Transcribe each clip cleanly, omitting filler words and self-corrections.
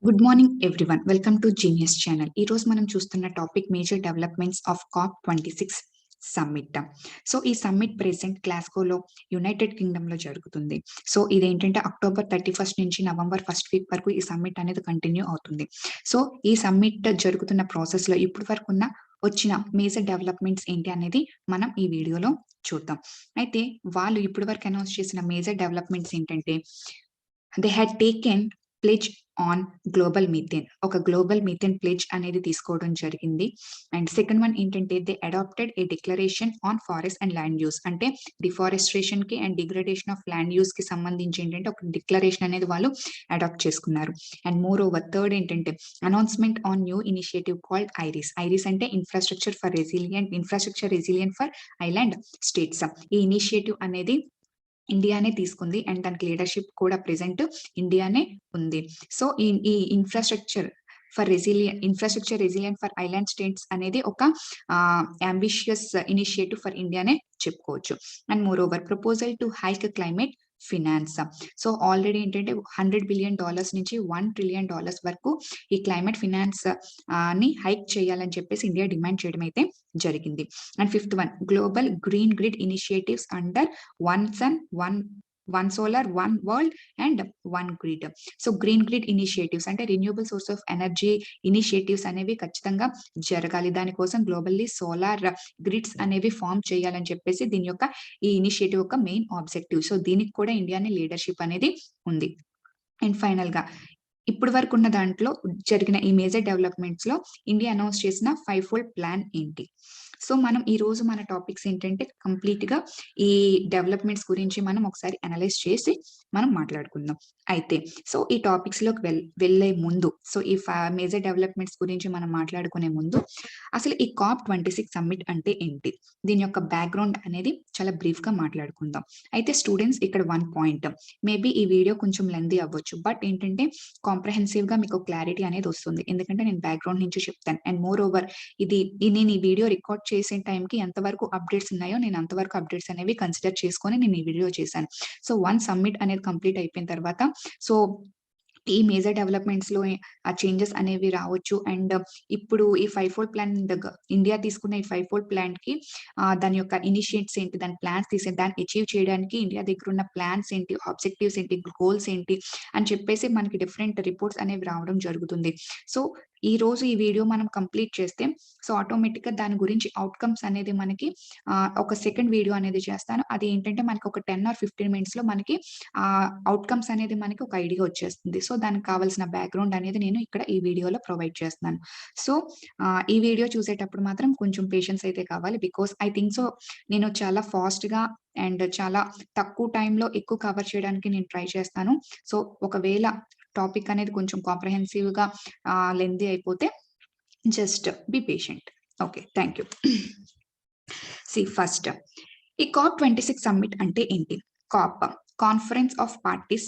Good morning everyone. Welcome to genius channel. ఈ రోజు మనం చూస్తున్న topic major developments of COP26 summit. So ఈ సమ్మిట్ ప్రెసెంట్ గ్లాస్గోలో యునైటెడ్ కింగ్డమ్ లో జరుగుతుంది. సో ఇదేంటంటే అక్టోబర్ 31 నుంచి నవంబర్ 1 వీక్ వరకు ఈ సమ్మిట్ అనేది కంటిన్యూ అవుతుంది. సో ఈ సమ్మిట్ జరుగుతున్న ప్రాసెస్ లో ఇప్పటి వరకు వచ్చిన మేజర్ డెవలప్మెంట్స్ ఏంటి అనేది మనం ఈ వీడియోలో చూద్దాం. అయితే వాళ్ళు ఇప్పటి వరకు అనౌన్స్ చేసిన మేజర్ డెవలప్మెంట్స్ ఏంటంటే they had taken pledge on global methane. ఒక గ్లోబల్ మీథేన్ ప్లెజ్ అనేది తీసుకోవడం జరిగింది. అండ్ సెకండ్ వన్ ఏంటంటే they adopted a declaration on forest and land use. అంటే డిఫారెస్ట్రేషన్ కి and degradation of land use కి సంబంధించి ఏంటంటే ఒక డిక్లరేషన్ అనేది వాళ్ళు అడాప్ట్ చేసుకున్నారు. అండ్ మోర్ ఓవర్ థర్డ్ ఏంటంటే announcement on new initiative called IRIS. IRIS అంటే infrastructure resilient for island states. ఈ ఇనిషియేటివ్ అనేది ఇండియానే తీసుకుంది అండ్ దానికి లీడర్షిప్ కూడా ప్రెసెంట్ ఇండియానే ఉంది. సో ఈ infrastructure resilient for island states అనేది ఒక అంబిషియస్ ఇనిషియేటివ్ ఫర్ ఇండియానే చెప్పుకోవచ్చు. And more over proposal to hike climate finance. So already ఏంటంటే $100 బిలియన్ నుంచి $1 ట్రిలియన్ వరకు ఈ క్లైమేట్ ఫినాన్స్ ని హైక్ చేయాలని చెప్పేసి ఇండియా డిమాండ్ చేయడం అయితే జరిగింది. And fifth one global green grid initiatives under one sun one solar one world and one grid. So green grid initiatives అంటే renewable source of energy initiatives అనేవి ఖచ్చితంగా జరగాలి. దానికోసం గ్లోబల్లీ సోలార్ గ్రిడ్స్ అనేవి form చేయాలని చెప్పేసి దీని యొక్క ఈ ఇనిషియేటివ్ యొక్క మెయిన్ ఆబ్జెక్టివ్. సో దీనికి కూడా ఇండియాని లీడర్షిప్ అనేది ఉంది. అండ్ ఫైనల్ గా ఇప్పటి వరకు ఉన్న దాంట్లో జరిగిన ఈ మేజర్ డెవలప్మెంట్స్ లో ఇండియా అనౌన్స్ చేసిన 5-fold ప్లాన్ ఏంటి? సో మనం ఈ రోజు మన టాపిక్స్ ఏంటంటే కంప్లీట్ గా ఈ డెవలప్మెంట్స్ గురించి మనం ఒకసారి అనలైజ్ చేసి మనం మాట్లాడుకుందాం. అయితే సో ఈ టాపిక్స్ లోకి వెళ్లే ముందు సో ఈ మేజర్ డెవలప్మెంట్స్ గురించి మనం మాట్లాడుకునే ముందు అసలు ఈ COP26 సమ్మిట్ అంటే ఏంటి, దీని యొక్క బ్యాక్గ్రౌండ్ అనేది చాలా బ్రీఫ్ గా మాట్లాడుకుందాం. అయితే స్టూడెంట్స్ ఇక్కడ వన్ పాయింట్, మేబీ ఈ వీడియో కొంచెం లెందీ అవ్వచ్చు, బట్ ఏంటంటే కాంప్రహెన్సివ్ గా మీకు క్లారిటీ అనేది వస్తుంది, ఎందుకంటే నేను బ్యాక్గ్రౌండ్ నుంచి చెప్తాను. అండ్ మోర్ ఓవర్ నేను ఈ వీడియో రికార్డ్ చేసే టైంకి ఎంతవరకు అప్డేట్స్ ఉన్నాయో నేను అంతవరకు అప్డేట్స్ అనేవి కన్సిడర్ చేసుకొని నేను ఈ వీడియో చేశాను. సో వన్ సమ్మిట్ అనేది కంప్లీట్ అయిపోయిన తర్వాత సో ఈ మేజర్ డెవలప్మెంట్స్ లో ఆ చేంజెస్ అనేవి రావచ్చు. అండ్ ఇప్పుడు ఈ 5-fold ప్లాన్ ఇండియా తీసుకున్న ఈ 5-fold ప్లాన్ కి దాని యొక్క ఇనిషియేట్స్ ఏంటి, దాని ప్లాన్స్ దాన్ని అచీవ్ చేయడానికి ఇండియా దగ్గర ఉన్న ప్లాన్స్ ఏంటి, ఆబ్జెక్టివ్స్ ఏంటి, గోల్స్ ఏంటి అని చెప్పేసి మనకి డిఫరెంట్ రిపోర్ట్స్ అనేవి రావడం జరుగుతుంది. సో ఈ రోజు ఈ వీడియో మనం కంప్లీట్ చేస్తే సో ఆటోమేటిక్ గా దాని గురించి అవుట్కమ్స్ అనేది మనకి ఒక సెకండ్ వీడియో అనేది చేస్తాను. అది ఏంటంటే మనకి ఒక 10 or 15 minutes లో మనకి అవుట్కమ్స్ అనేది మనకి ఒక ఐడియా వచ్చేస్తుంది. సో దానికి కావాల్సిన బ్యాక్గ్రౌండ్ అనేది నేను ఇక్కడ ఈ వీడియోలో ప్రొవైడ్ చేస్తున్నాను. సో ఈ వీడియో చూసేటప్పుడు మాత్రం కొంచెం పేషెన్స్ అయితే కావాలి, బికాస్ ఐ థింక్ సో నేను చాలా ఫాస్ట్ గా అండ్ చాలా తక్కువ టైంలో ఎక్కువ కవర్ చేయడానికి నేను ట్రై చేస్తాను. సో ఒకవేళ టాపిక్ అనేది కొంచెం కాంప్రహెన్సివ్ గా లెందీ అయిపోతే just be patient. Okay, thank you. See first ఈ COP26 సమ్మిట్ అంటే ఏంటి? COP conference of parties.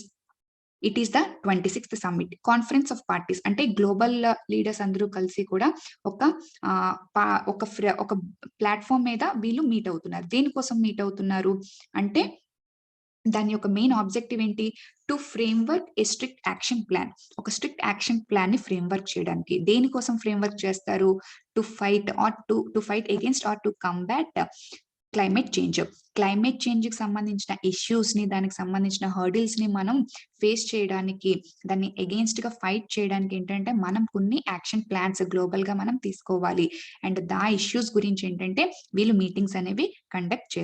It is the 26th summit. Conference of parties అంటే గ్లోబల్ లీడర్స్ అందరూ కలిసి కూడా ఒక ప్లాట్ఫామ్ మీద వీళ్ళు మీట్ అవుతున్నారు. దేనికోసం మీట్ అవుతున్నారు అంటే దాని యొక్క మెయిన్ ఆబ్జెక్టివ్ ఏంటి? To framework a strict action plan. ఒక స్ట్రిక్ట్ యాక్షన్ ప్లాన్ ని ఫ్రేమ్వర్క్ చేయడానికి. దేనికోసం ఫ్రేమ్వర్క్ చేస్తారు? To fight against or to combat climate change కి సంబంధించిన ఇష్యూస్ ని, దానికి సంబంధించిన హర్డిల్స్ ని మనం ఫేస్ చేయడానికి, దాన్ని అగేన్స్ట్ గా ఫైట్ చేయడానికి ఏంటంటే మనం కొన్ని యాక్షన్ ప్లాన్స్ గ్లోబల్ గా మనం తీసుకోవాలి. అండ్ దా ఇష్యూస్ గురించి ఏంటంటే వీళ్ళు మీటింగ్స్ అనేవి కండక్ట్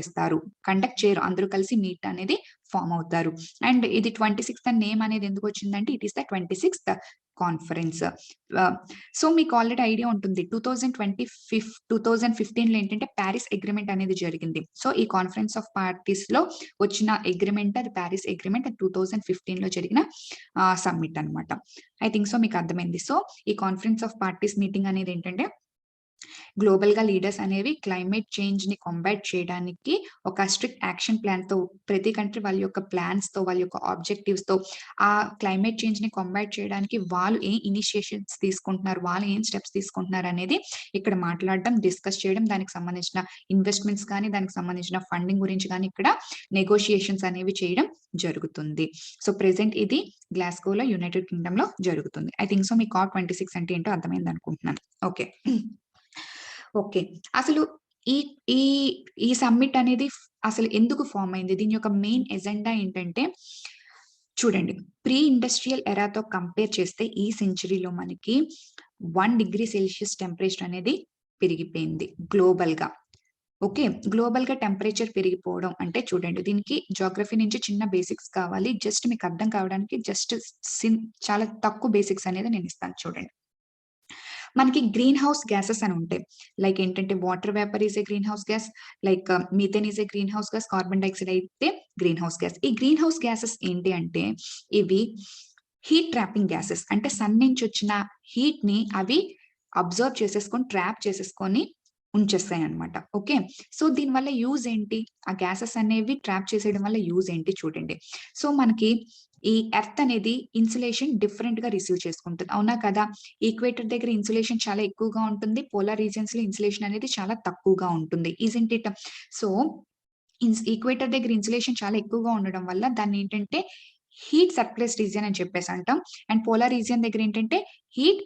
చేయరు, అందరూ కలిసి మీట్ అనేది ఫామ్ అవుతారు. అండ్ ఇది 26th నేమ్ అనేది ఎందుకు వచ్చిందంటే it is the 26th conference. So మీకు ఆల్రెడీ ఐడియా ఉంటుంది 2015 లో ఏంటంటే ప్యారిస్ అగ్రిమెంట్ అనేది జరిగింది. సో ఈ కాన్ఫరెన్స్ ఆఫ్ పార్టీస్ లో వచ్చిన అగ్రిమెంట్ అది ప్యారిస్ అగ్రిమెంట్ 2015 లో జరిగిన సమ్మిట్ అన్నమాట. ఐ థింక్ సో మీకు అర్థమైంది. సో ఈ కాన్ఫరెన్స్ ఆఫ్ పార్టీస్ మీటింగ్ అనేది ఏంటంటే గ్లోబల్ గా లీడర్స్ అనేవి క్లైమేట్ చేంజ్ ని కాంబాట్ చేయడానికి ఒక స్ట్రిక్ట్ యాక్షన్ ప్లాన్ తో ప్రతి కంట్రీ వాళ్ళ యొక్క ప్లాన్స్ తో వాళ్ళ యొక్క ఆబ్జెక్టివ్స్ తో ఆ క్లైమేట్ చేంజ్ ని కాంబాట్ చేయడానికి వాళ్ళు ఏ ఇనిషియేషన్స్ తీసుకుంటున్నారు, వాళ్ళు ఏం స్టెప్స్ తీసుకుంటున్నారు అనేది ఇక్కడ మాట్లాడడం, డిస్కస్ చేయడం, దానికి సంబంధించిన ఇన్వెస్ట్మెంట్స్ కానీ దానికి సంబంధించిన ఫండింగ్ గురించి కానీ ఇక్కడ నెగోషియేషన్స్ అనేవి చేయడం జరుగుతుంది. సో ప్రెసెంట్ ఇది గ్లాస్గోలో యునైటెడ్ కింగ్డమ్ లో జరుగుతుంది. I think so me COP26 అంటే ఏంటో అర్థమైంది అనుకుంటున్నాను. ఓకే. ఓకే. అసలు ఈ ఈ ఈ సమ్మిట్ అనేది అసలు ఎందుకు ఫార్మ్ అయింది? దీని యొక్క మెయిన్ ఎజెండా ఏంటంటే చూడండి, ప్రీ ఇండస్ట్రియల్ ఎరాతో కంపేర్ చేస్తే ఈ సెంచరీలో మనకి 1 డిగ్రీ సెల్సియస్ టెంపరేచర్ అనేది పెరిగిపోయింది గ్లోబల్‌గా. ఓకే. గ్లోబల్‌గా టెంపరేచర్ పెరిగిపోవడం అంటే చూడండి, దీనికి జియోగ్రఫీ నుంచి చిన్న బేసిక్స్ కావాలి. జస్ట్ మీకు అర్థం కావడానికి చాలా తక్కువ బేసిక్స్ అనేది నేను ఇస్తాను చూడండి. మనకి గ్రీన్ హౌస్ గ్యాసెస్ అని ఉంటాయి. లైక్ ఏంటంటే water vapour is a green house gas, like methane is a green house gas, carbon dioxide అయితే గ్రీన్ హౌస్ గ్యాస్. ఈ గ్రీన్ హౌస్ గ్యాసెస్ ఏంటి అంటే ఇవి హీట్ ట్రాపింగ్ గ్యాసెస్. అంటే సన్ నుంచి వచ్చిన హీట్ ని అవి అబ్జర్వ్ చేసేసుకొని ట్రాప్ చేసేసుకొని ఉంచేస్తాయి అనమాట. ఓకే. సో దీని వల్ల యూజ్ ఏంటి? ఆ గ్యాసెస్ అనేవి ట్రాప్ చేసేయడం వల్ల యూజ్ ఏంటి చూడండి. సో మనకి ఈ ఎర్త్ అనేది ఇన్సులేషన్ డిఫరెంట్ గా రిసీవ్ చేసుకుంటుంది. అవునా కదా? ఈక్వేటర్ దగ్గర ఇన్సులేషన్ చాలా ఎక్కువగా ఉంటుంది. పోలార్ రీజియన్స్ లో ఇన్సులేషన్ అనేది చాలా తక్కువగా ఉంటుంది. Isn't it? సో ఈక్వేటర్ దగ్గర ఇన్సులేషన్ చాలా ఎక్కువగా ఉండడం వల్ల దాన్ని ఏంటంటే హీట్ సర్ప్లస్ రీజియన్ అని చెప్పేసి అంటాం. అండ్ పోలార్ రీజియన్ దగ్గర ఏంటంటే హీట్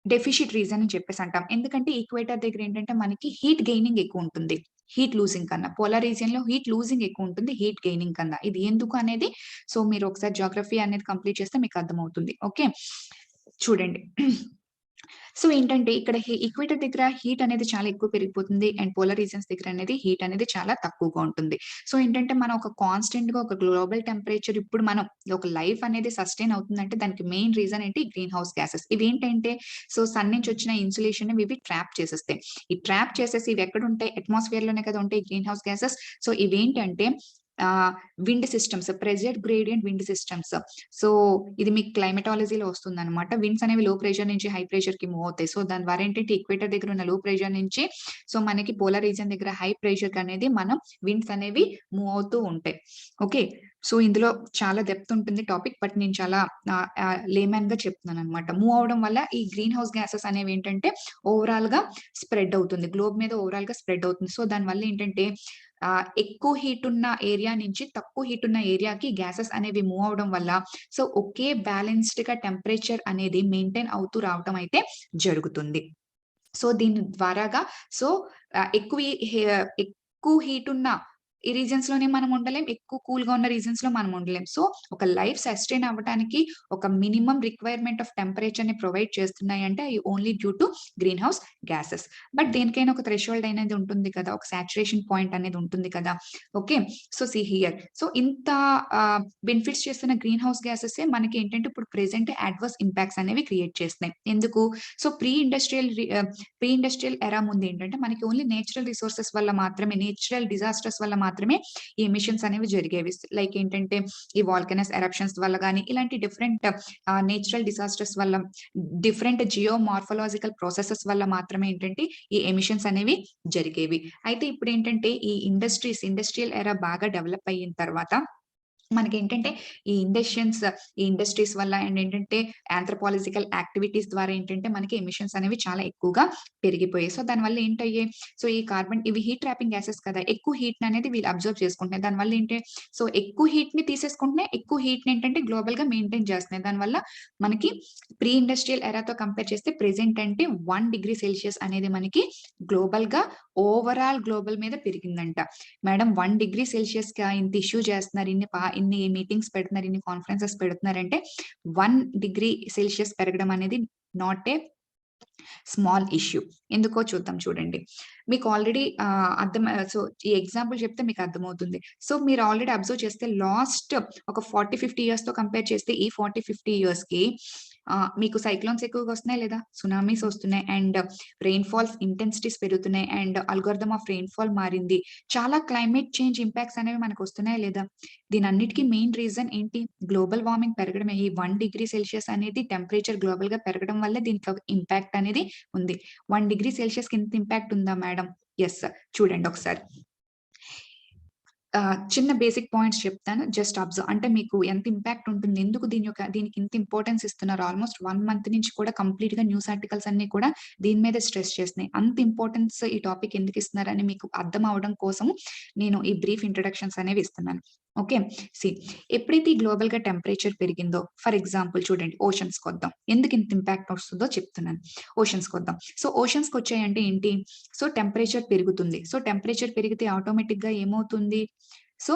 డెఫిషిట్ రీజన్ అని చెప్పేసి అంటాం. ఎందుకంటే ఈక్వేటర్ దగ్గర ఏంటంటే మనకి హీట్ గెయినింగ్ ఎక్కువ ఉంటుంది. హీట్ లూజింగ్ కన్నా. పోలార్ రీజియన్ లో హీట్ లూజింగ్ ఎక్కువ ఉంటుంది. హీట్ గెయినింగ్ కన్నా. ఇది ఎందుకు అనేది సో మీరు ఒకసారి జియోగ్రఫీ అనేది కంప్లీట్ చేస్తే మీకు అర్థమవుతుంది. ఓకే. చూడండి. సో ఏంటంటే ఇక్కడ ఈక్వేటర్ దగ్గర హీట్ అనేది చాలా ఎక్కువ పెరిగిపోతుంది. అండ్ పోలార్ రీజియన్స్ దగ్గర అనేది హీట్ అనేది చాలా తక్కువగా ఉంటుంది. సో ఏంటంటే మనం ఒక కాన్స్టెంట్ గా ఒక గ్లోబల్ టెంపరేచర్ ఇప్పుడు మనం ఒక లైఫ్ అనేది సస్టైన్ అవుతుందంటే దానికి మెయిన్ రీజన్ ఏంటి? Green house gases. ఇవి ఏంటంటే సో సన్ నుంచి వచ్చిన ఇన్సులేషన్ ఇవి ట్రాప్ చేసేస్తాయి. ఈ ట్రాప్ చేసేసి ఇవి ఎక్కడ ఉంటాయి? అట్మాస్ఫియర్ లోనే కదా ఉంటాయి గ్రీన్ హౌస్ గ్యాసెస్. సో ఇవేంటంటే wind systems, pressure gradient wind systems. So ఇది మీకు క్లైమటాలజీలో వస్తుందన్నమాట. విండ్స్ అనేవి లో ప్రెషర్ నుంచి హై ప్రెషర్ కి మూవ్ అవుతాయి. సో దాని ద్వారా ఏంటంటే ఈక్వేటర్ దగ్గర ఉన్న లో ప్రెషర్ నుంచి సో మనకి పోలార్ రీజియన్ దగ్గర హై ప్రెషర్ అనేది మనం విండ్స్ అనేవి మూవ్ అవుతూ ఉంటాయి. ఓకే. సో ఇందులో చాలా డెప్త్ ఉంటుంది టాపిక్. బట్ నేను చాలా లేమన్ గా చెప్తున్నాను అనమాట. మూవ్ అవడం వల్ల ఈ గ్రీన్ హౌస్ గ్యాసెస్ అనేవి ఏంటంటే ఓవరాల్ గా స్ప్రెడ్ అవుతుంది. గ్లోబ్ మీద ఓవరాల్ గా స్ప్రెడ్ అవుతుంది. సో దాని వల్ల ఏంటంటే ఎక్కువ హీట్ ఉన్న ఏరియా నుంచి తక్కువ హీట్ ఉన్న ఏరియాకి గ్యాసెస్ అనేవి మూవ్ అవడం వల్ల సో ఒకే బ్యాలెన్స్డ్ గా టెంపరేచర్ అనేది మెయింటైన్ అవుతూ రావడం అయితే జరుగుతుంది. సో దీని ద్వారాగా సో ఎక్కువ హీట్ ఉన్న ఈ రీజన్స్ లోనే మనం ఉండలేం. ఎక్కువ కూల్ గా ఉన్న రీజన్స్ లో మనం ఉండలేం. సో ఒక లైఫ్ సస్టైన్ అవ్వడానికి ఒక మినిమం రిక్వైర్మెంట్ ఆఫ్ టెంపరేచర్ ని ప్రొవైడ్ చేస్తున్నాయి అంటే అవి only due to green house gases. But దేనికైనా ఒక థ్రెషోల్డ్ అనేది ఉంటుంది కదా, ఒక సాచురేషన్ పాయింట్ అనేది ఉంటుంది కదా. Okay. So see here. So ఇంత బెనిఫిట్స్ చేస్తున్న గ్రీన్ హౌస్ గ్యాసెస్ మనకి ఏంటంటే ఇప్పుడు ప్రెసెంట్ అడ్వర్స్ ఇంపాక్ట్స్ అనేవి క్రియేట్ చేస్తున్నాయి. ఎందుకు? సో ప్రీ ఇండస్ట్రియల్ ఎరా ముందు ఏంటంటే మనకి ఓన్లీ నేచురల్ రిసోర్సెస్ వల్ల మాత్రమే, నేచురల్ డిజాస్టర్స్ వల్ల మాత్రమే ఈ ఎమిషన్స్ అనేవి జరిగేవి. లైక్ ఏంటంటే ఈ వాల్కనస్ ఎరప్షన్స్ వల్ల గానీ ఇలాంటి డిఫరెంట్ నేచురల్ డిజాస్టర్స్ వల్ల డిఫరెంట్ జియో మార్ఫలాజికల్ ప్రాసెసెస్ వల్ల మాత్రమే ఏంటంటే ఈ ఎమిషన్స్ అనేవి జరిగేవి. అయితే ఇప్పుడు ఏంటంటే ఈ ఇండస్ట్రియల్ ఎరా బాగా డెవలప్ అయిన తర్వాత మనకేంటంటే ఈ ఇండస్ట్రీస్ వల్ల అండ్ ఏంటంటే ఆంథ్రోపాలజికల్ యాక్టివిటీస్ ద్వారా ఏంటంటే మనకి ఎమిషన్స్ అనేవి చాలా ఎక్కువగా పెరిగిపోయాయి. సో దానివల్ల ఏంటయ్యాయి? సో ఈ ఇవి హీట్ ట్రాపింగ్ గ్యాసెస్ కదా, ఎక్కువ హీట్ అనేది వీళ్ళు అబ్జర్వ్ చేసుకుంటున్నాయి. దానివల్ల ఏంటి? సో ఎక్కువ హీట్ ని తీసేసుకుంటున్నాయి. ఎక్కువ హీట్ ని ఏంటంటే గ్లోబల్ గా మెయింటైన్ చేస్తున్నాయి. దానివల్ల మనకి ప్రీ ఇండస్ట్రియల్ ఎరాతో కంపేర్ చేస్తే ప్రెసెంట్ అంటే 1 డిగ్రీ సెల్సియస్ అనేది మనకి గ్లోబల్ గా ఓవరాల్ గ్లోబల్ మీద పెరిగిందంట. మేడం 1 డిగ్రీ సెల్సియస్ గా ఇంత ఇష్యూ చేస్తున్నారు, ఇన్ని మీటింగ్స్ పెడుతున్నారు, ఇన్ని కాన్ఫరెన్సెస్ పెడుతున్నారంటే 1 డిగ్రీ సెల్సియస్ పెరగడం అనేది నాట్ ఏ స్మాల్ ఇష్యూ. ఎందుకో చూద్దాం చూడండి. మీకు ఆల్రెడీ సో ఈ ఎగ్జాంపుల్ చెప్తే మీకు అర్థమవుతుంది. సో మీరు ఆల్రెడీ అబ్జర్వ్ చేస్తే లాస్ట్ ఒక 40-50 ఇయర్స్ తో కంపేర్ చేస్తే ఈ 40-50 ఇయర్స్ కి మీకు సైక్లోన్స్ ఎక్కువగా వస్తున్నాయి లేదా? సునామీస్ వస్తున్నాయి అండ్ రెయిన్‌ఫాల్స్ ఇంటెన్సిటీస్ పెరుగుతున్నాయి అండ్ అల్గోరిథమ్ ఆఫ్ రెయిన్‌ఫాల్ మారింది. చాలా క్లైమేట్ చేంజ్ ఇంపాక్ట్స్ అనేవి మనకొస్తున్నాయా లేదా? దీనన్నిటికి మెయిన్ రీజన్ ఏంటి? గ్లోబల్ వార్మింగ్ పెరగడమే. ఈ 1 డిగ్రీ సెల్సియస్ అనేది టెంపరేచర్ గ్లోబల్‌గా పెరగడం వల్లే దీనికి ఒక ఇంపాక్ట్ అనేది ఉంది. 1 డిగ్రీ సెల్సియస్‌కి ఇంత ఇంపాక్ట్ ఉందా మేడం? యెస్. చూడండి ఒకసారి. చిన్న బేసిక్ పాయింట్స్ చెప్తాను. Just observe. అంటే మీకు ఎంత ఇంపాక్ట్ ఉంటుంది? ఎందుకు దీనికి ఇంత ఇంపార్టెన్స్ ఇస్తున్నారు? ఆల్‌మోస్ట్ 1 మంత్ నుంచి కూడా కంప్లీట్‌గా న్యూస్ ఆర్టికల్స్ అన్నీ కూడా దీని మీదే స్ట్రెస్ చేస్తున్నాయి. అంత ఇంపార్టెన్స్ ఈ టాపిక్ ఎందుకు ఇస్తున్నారని మీకు అర్థం అవ్వడం కోసం నేను ఈ బ్రీఫ్ ఇంట్రడక్షన్స్ అనేవి ఇస్తున్నాను. ఓకే. సీ ఎప్పుడైతే ఈ గ్లోబల్‌గా టెంపరేచర్ పెరిగిందో ఫర్ ఎగ్జాంపుల్ చూడండి ఓషన్స్‌కొద్దాం. ఎందుకు ఇంత ఇంపాక్ట్ వస్తుందో చెప్తున్నాను. ఓషన్స్‌కొద్దాం. సో ఓషన్స్‌కొచ్చాయంటే ఏంటి? సో టెంపరేచర్ పెరుగుతుంది. సో టెంపరేచర్ పెరిగితే ఆటోమేటిక్‌గా ఏమవుతుంది? సో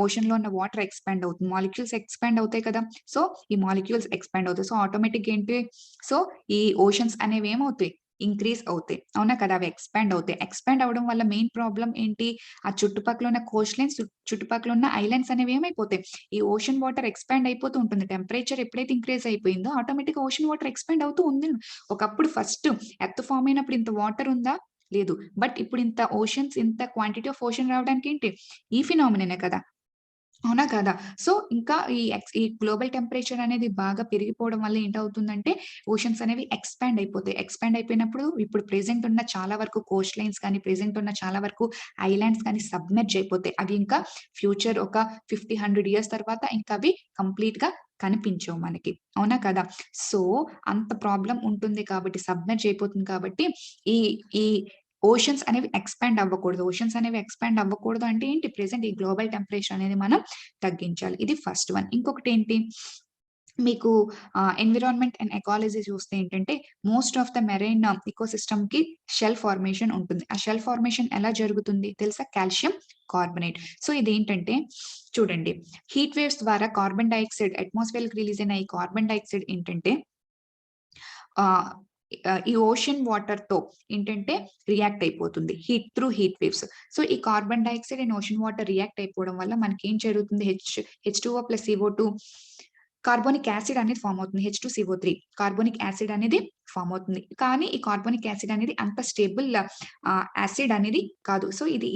ఓషన్‌లో ఉన్న వాటర్ ఎక్స్‌పాండ్ అవుతుంది. మాలిక్యూల్స్ ఎక్స్‌పాండ్ అవుతాయి కదా! సో ఈ మాలిక్యూల్స్ ఎక్స్‌పాండ్ అవుతాయి. సో ఆటోమేటిక్‌గా ఏంటి? సో ఈ ఓషన్స్ అనేవి ఏమవుతాయి? ఇంక్రీజ్ అవుతాయి. అవునా కదా! అవి ఎక్స్‌పాండ్ అవుతాయి. ఎక్స్‌పాండ్ అవ్వడం వల్ల మెయిన్ ప్రాబ్లమ్ ఏంటి? ఆ చుట్టుపక్కల ఉన్న కోస్ట్ లైన్స్, చుట్టుపక్కల ఉన్న ఐలాండ్స్ అనేవి ఏమైపోతాయి? ఈ ఓషన్ వాటర్ ఎక్స్‌పాండ్ అయిపోతూ ఉంటుంది. టెంపరేచర్ ఎప్పుడైతే ఇంక్రీజ్ అయిపోయిందో ఆటోమేటిక్‌గా ఓషన్ వాటర్ ఎక్స్‌పాండ్ అవుతూ ఉంది. ఒకప్పుడు ఫస్ట్ ఎర్త్ ఫార్మ్ అయినప్పుడు ఇంత వాటర్ ఉందా? లేదు. బట్ ఇప్పుడు ఇంత క్వాంటిటీ ఆఫ్ ఓషన్ రావడానికి ఏంటి? ఈ ఫినామిననే కదా! అవునా కాదా? సో, ఇంకా ఈ గ్లోబల్ టెంపరేచర్ అనేది బాగా పెరిగిపోవడం వల్ల ఏంటవుతుందంటే, ఓషన్స్ అనేవి ఎక్స్‌పాండ్ అయిపోతాయి. ఎక్స్‌పాండ్ అయిపోయినప్పుడు ఇప్పుడు ప్రెజెంట్ ఉన్న చాలా వరకు కోస్ట్ లైన్స్ కానీ, ప్రెజెంట్ ఉన్న చాలా వరకు ఐలాండ్స్ కానీ సబ్మెర్జ్ అయిపోతాయి. అవి ఇంకా ఫ్యూచర్ ఒక 50, 100 ఇయర్స్ తర్వాత ఇంకా అవి కంప్లీట్‌గా కనిపించవు మనకి. అవునా కదా? సో, అంత ప్రాబ్లమ్ ఉంటుంది కాబట్టి సబ్మెర్జ్ అయిపోతుంది కాబట్టి ఈ ఈ ఓషన్స్ అనేవి ఎక్స్‌పాండ్ అవ్వకూడదు. ఓషన్స్ అనేవి ఎక్స్‌పాండ్ అవ్వకూడదు అంటే ఏంటి? ప్రెజెంట్ ఈ గ్లోబల్ టెంపరేచర్ అనేది మనం తగ్గించాలి. ఇది ఫస్ట్ వన్. ఇంకొకటేంటి? మీకు ఎన్విరాన్మెంట్ అండ్ ఎకాలజీ చూస్తే ఏంటంటే, మోస్ట్ ఆఫ్ ద మెరైన్ ఎకోసిస్టమ్‌కి షెల్ ఫార్మేషన్ ఉంటుంది. ఆ షెల్ ఫార్మేషన్ ఎలా జరుగుతుంది తెలుసా? Calcium carbonate. సో, ఇదేంటంటే చూడండి, హీట్ వేవ్స్ ద్వారా కార్బన్ డయాక్సైడ్ అట్మాస్ఫియర్‌కి రిలీజ్ అయిన ఈ కార్బన్ డయాక్సైడ్ ఏంటంటే ఆహ్, ఈ ఓషన్ వాటర్‌తో ఏంటంటే రియాక్ట్ అయిపోతుంది. Heat waves. సో, ఈ carbon dioxide and ocean water react అయిపోవడం వల్ల మనకేం జరుగుతుంది? H2O plus CO2 carbonic acid అనేది ఫార్మ్ అవుతుంది. H2CO3 కార్బోనిక్ యాసిడ్ అనేది ఫార్మ్ అవుతుంది. కానీ ఈ కార్బోనిక్ యాసిడ్ అనేది అంత స్టేబుల్ యాసిడ్ అనేది కాదు. సో, ఇది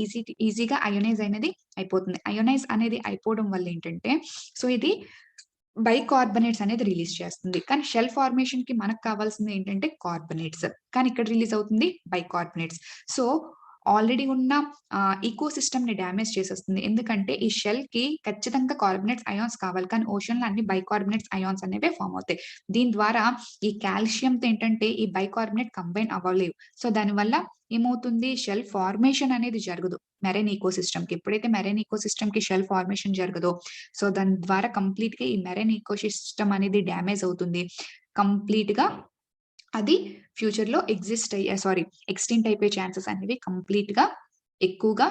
ఈజీగా అయోనైజ్ అనేది అయిపోతుంది. అయోనైజ్ అనేది అయిపోవడం వల్ల ఏంటంటే, సో, ఇది బైకార్బోనేట్స్ అనేది రిలీజ్ చేస్తుంది. కానీ షెల్ ఫార్మేషన్‌కి మనకు కావాల్సింది ఏంటంటే కార్బోనేట్స్. కానీ ఇక్కడ రిలీజ్ అవుతుంది బైకార్బోనేట్స్. సో, ఆల్రెడీ ఉన్న ఇకోసిస్టమ్‌ని డ్యామేజ్ చేసేస్తుంది. ఎందుకంటే ఈ షెల్‌కి ఖచ్చితంగా కార్బోనేట్స్ అయాన్స్ కావాలి. కానీ ఓషన్‌లో అన్ని బైకార్బోనేట్స్ అయాన్స్ అనేవే ఫార్మ్ అవుతాయి. దీని ద్వారా ఈ కాల్షియంతో ఏంటంటే ఈ బైకార్బోనేట్ కంబైన్ అవ్వలేవు. సో, దానివల్ల ఏమవుతుంది? షెల్ ఫార్మేషన్ అనేది జరగదు. మెరైన్ ఇకోసిస్టమ్‌కి. ఎప్పుడైతే మెరైన్ ఇకోసిస్టమ్‌కి షెల్ ఫార్మేషన్ జరగదో, సో, దాని ద్వారా కంప్లీట్‌గా ఈ మెరైన్ ఇకోసిస్టమ్ అనేది డ్యామేజ్ అవుతుంది. కంప్లీట్‌గా అది ఫ్యూచర్‌లో ఎక్స్‌టింక్ట్ అయిపోయే ఛాన్సెస్ అనేవి కంప్లీట్‌గా ఎక్కువగా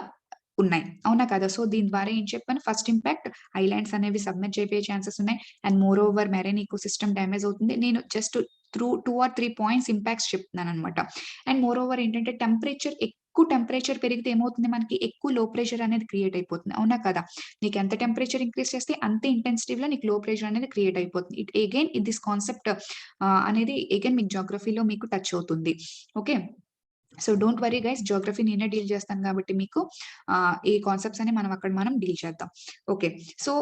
ఉన్నాయి. అవునా కదా? సో, దీని ద్వారా ఏం చెప్పాను? ఫస్ట్ ఇంపాక్ట్ ఐలాండ్స్ అనేవి సబ్మెర్జ్ అయిపోయే ఛాన్సెస్ ఉన్నాయి. And moreover marine ecosystem damage అవుతుంది. నేను జస్ట్ 2 ఆర్ 3 పాయింట్స్ ఇంపాక్ట్స్ చెప్తున్నాననమాట. అండ్ మోర్ ఓవర్ ఏంటంటే ఎక్కువ టెంపరేచర్ పెరిగితే ఏమవుతుంది మనకి? ఎక్కువ లో ప్రెషర్ అనేది క్రియేట్ అయిపోతుంది. అవునా కదా? నీకెంత టెంపరేచర్ ఇంక్రీజ్ చేస్తే అంతే ఇంటెన్సిటీలో నీకు లో ప్రెషర్ అనేది క్రియేట్ అయిపోతుంది. దిస్ కాన్సెప్ట్ అనేది అగైన్ మీకు జియోగ్రఫీలో మీకు టచ్ అవుతుంది. Okay. So, don't worry guys, Geography నేనే డీల్ చేస్తాను కాబట్టి మీకు ఈ కాన్సెప్ట్స్ అన్ని మనం డీల్ చేద్దాం. ఓకే. సో,